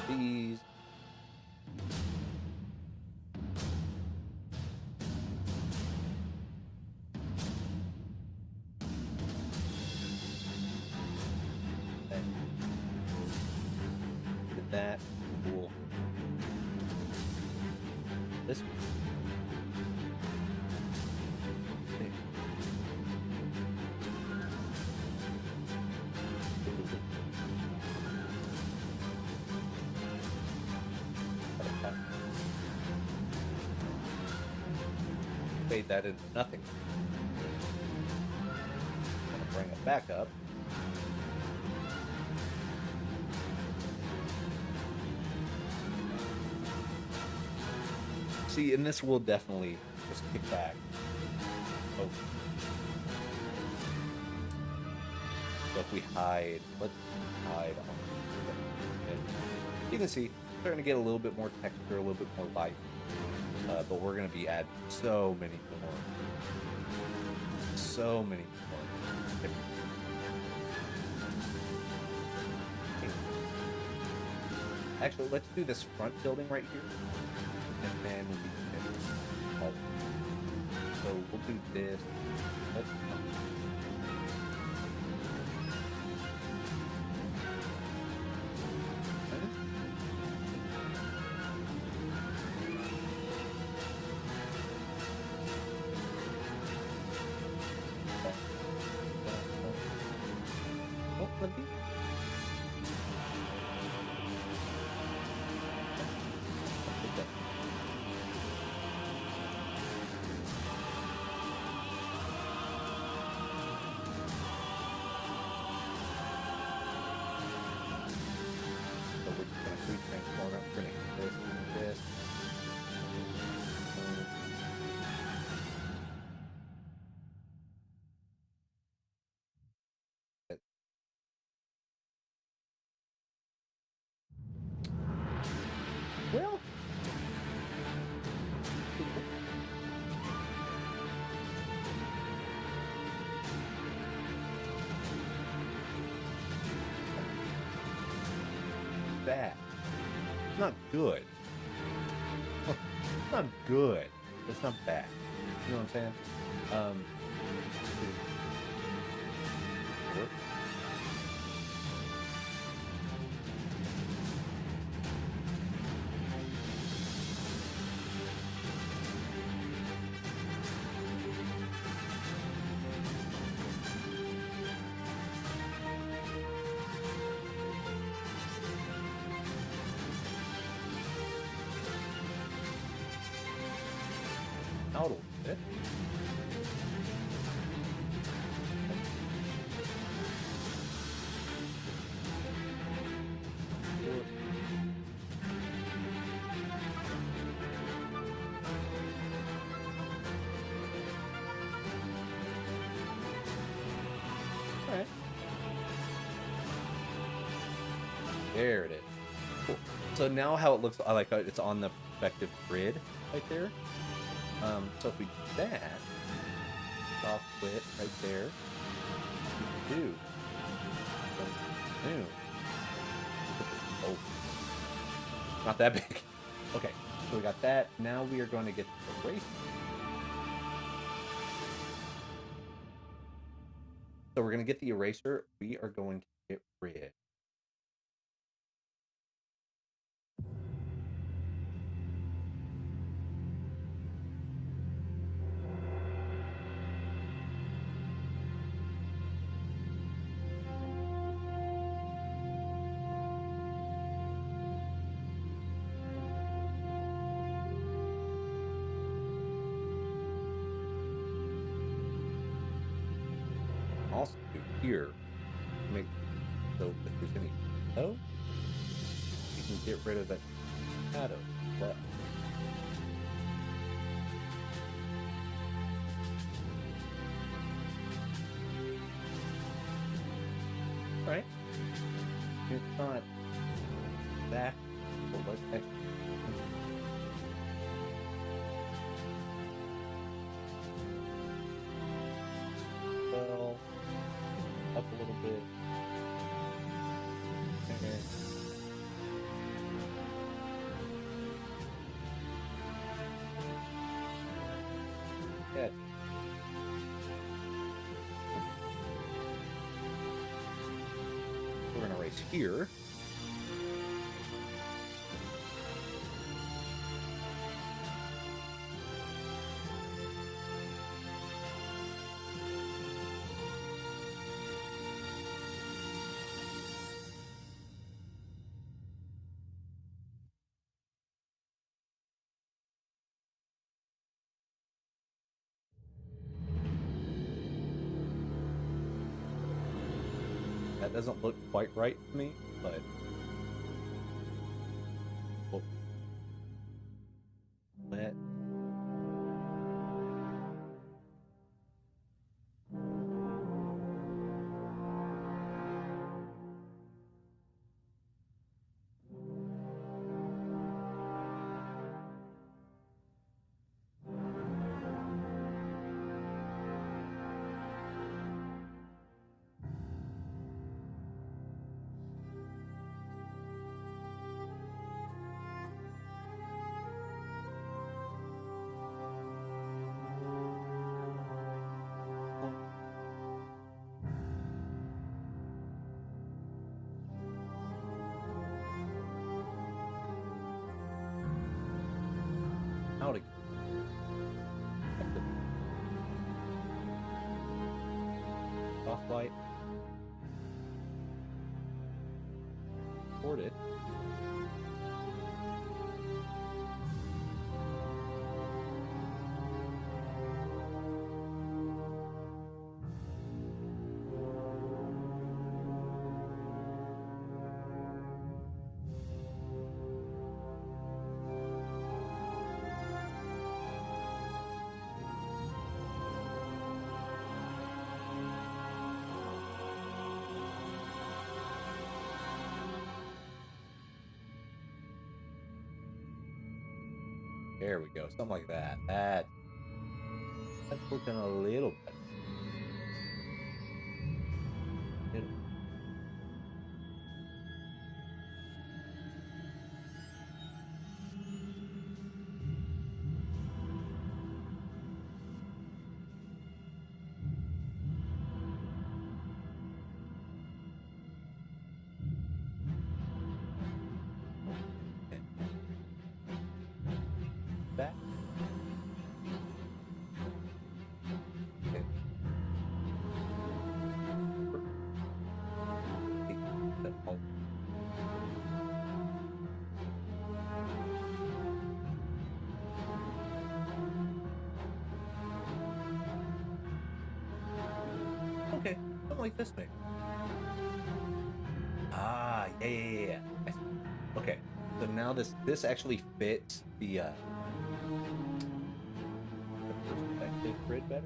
These. Did that. Cool. This one. Fade that into nothing. I'm gonna bring it back up. See, and this will definitely just kick back. Oh. So if we hide, let's hide on. You can see, starting to get a little bit more texture, a little bit more light. But we're going to be adding so many more. Actually, let's do this front building right here. And then we can halt. So we'll do this. Let's bad. It's not good. It's not good. It's not bad. You know what I'm saying? Um, out a little bit. All right. There it is. Cool. So now how it looks, I like it's on the perspective grid right there. So if we do that, soft quit right there, do new. Oh, not that big. Okay, so we got that. Now we are going to get the eraser. So we're going to get the eraser. We are going to get rid. Also do here, make so if there's any shadow, you can get rid of that shadow as well. Right? It's not that, but let's actually well up a little bit. Okay. Good. We're gonna erase here. That doesn't look quite right to me, but we'll let out again. Soft light. Record it. There we go. Something like that. That's looking a little better. something like this, maybe. Ah, yeah. I see. Okay, so now this actually fits the perspective grid better.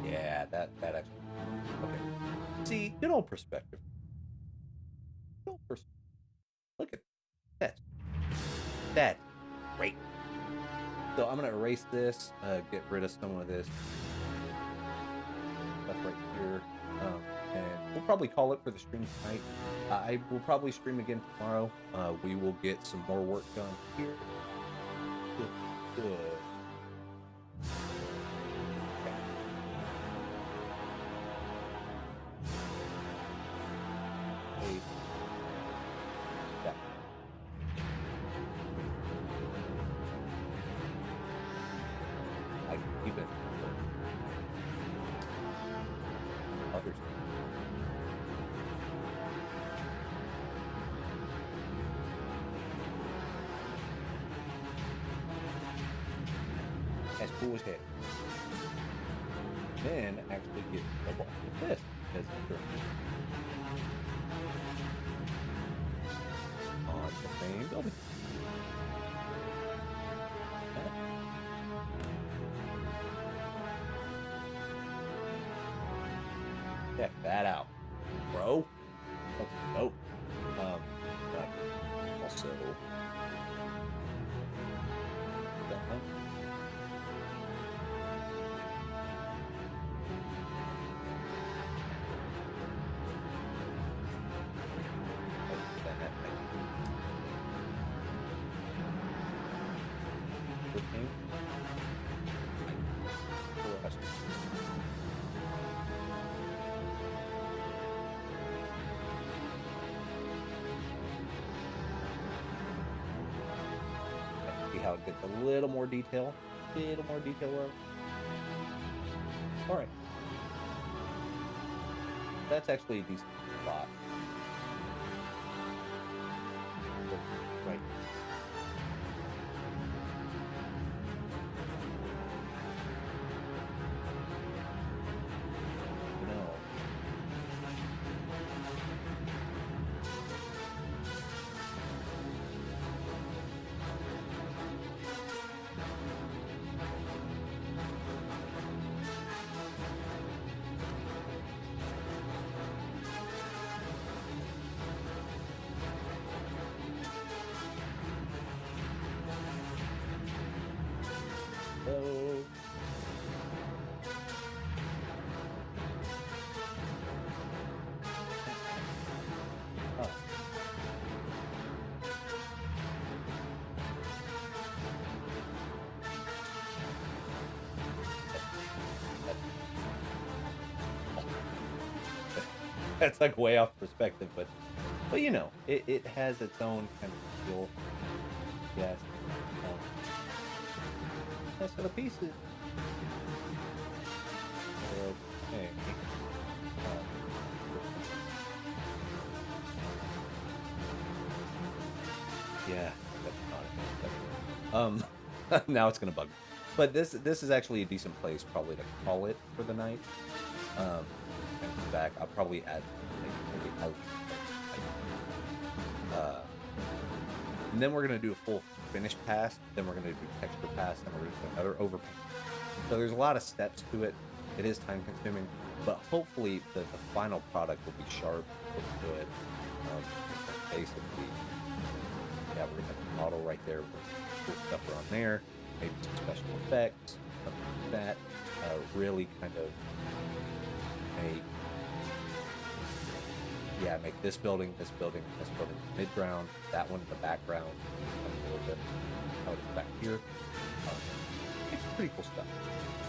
Yeah, that actually. Okay. See, good old perspective. Good old perspective. Look at that. That great. So I'm gonna erase this, get rid of some of this stuff right here, and we'll probably call it for the stream tonight. I will probably stream again tomorrow. We will get some more work done here. Good. Okay. Wait. Yeah. I can even others. As cool as heck. Then actually get double with this as a on the same building. Check that out, bro. That's dope. Also, see how it gets a little more detail. All right, that's actually a decent spot. Right. No. So, oh. That's like way off perspective, but you know, it has its own kind of feel. Yes. That's for the pieces. Okay. Yeah, that's not it. Now it's gonna bug me. But this is actually a decent place probably to call it for the night. And back, I'll probably add maybe out. And then we're gonna do a full finish pass. Then we're gonna do texture pass. Then we're gonna do another overpaint. So there's a lot of steps to it. It is time consuming, but hopefully the final product will be sharp, look good. Basically, yeah, we're gonna have a model right there with cool stuff around there. Maybe some special effects, something like that. Really kind of make this building mid-ground, that one in the background, a little bit out of the back here. It's pretty cool stuff.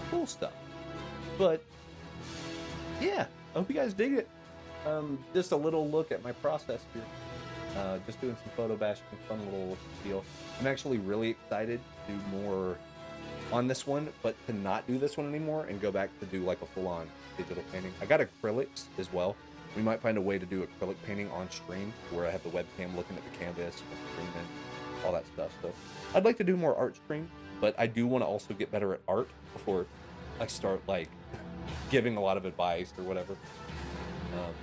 Cool stuff. But yeah, I hope you guys dig it. Just a little look at my process here. Just doing some photo bashing, fun little deal. I'm actually really excited to do more on this one, but to not do this one anymore and go back to do like a full-on digital painting. I got acrylics as well. We might find a way to do acrylic painting on stream where I have the webcam looking at the canvas, streaming, all that stuff. So I'd like to do more art stream, but I do want to also get better at art before I start like giving a lot of advice or whatever. Um,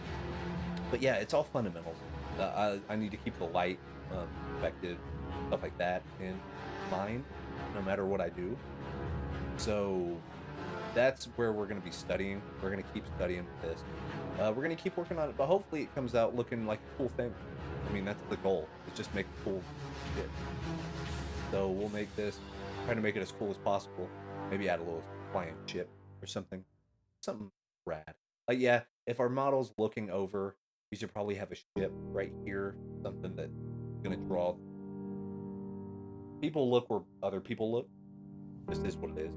but yeah, it's all fundamentals. I need to keep the light effective, stuff like that in mind, no matter what I do. So that's where we're going to be studying. We're going to keep studying this. We're going to keep working on it, but hopefully it comes out looking like a cool thing. I mean, that's the goal. Is just make cool shit. So we'll make this, try to make it as cool as possible. Maybe add a little flying ship or something rad. Like yeah, if our model's looking over, we should probably have a ship right here, something that's gonna draw people look where other people look. This is what it is.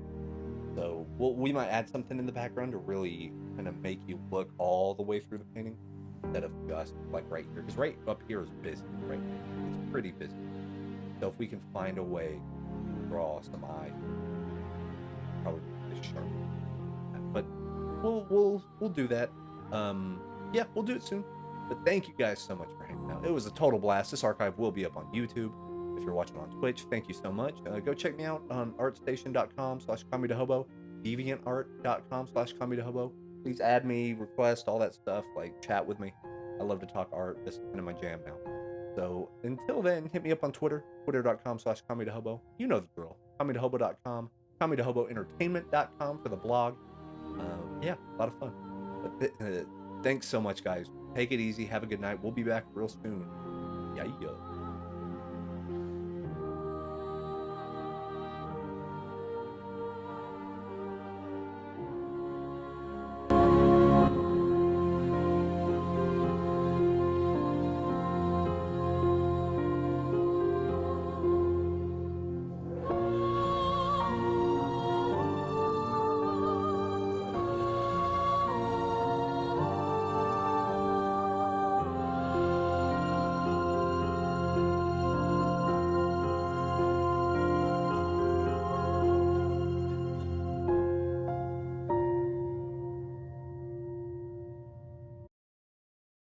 So we might add something in the background to really kind of make you look all the way through the painting instead of just like right here. Because right up here is busy, right? It's pretty busy. So if we can find a way to draw some eyes, probably this sharp. But we'll do that. Yeah, we'll do it soon. But thank you guys so much for hanging out. It was a total blast. This archive will be up on YouTube. If you're watching on Twitch, thank you so much. Go check me out on artstation.com/comedyhobo, deviantart.com/comedyhobo. Please add me, request, all that stuff, like chat with me. I love to talk art. This is kind of my jam now. So until then, hit me up on Twitter, twitter.com/comedyhobo. You know the drill. comedyhobo.com, comedyhoboentertainment.com for the blog. Yeah, a lot of fun. But thanks so much, guys. Take it easy. Have a good night. We'll be back real soon. Yeah.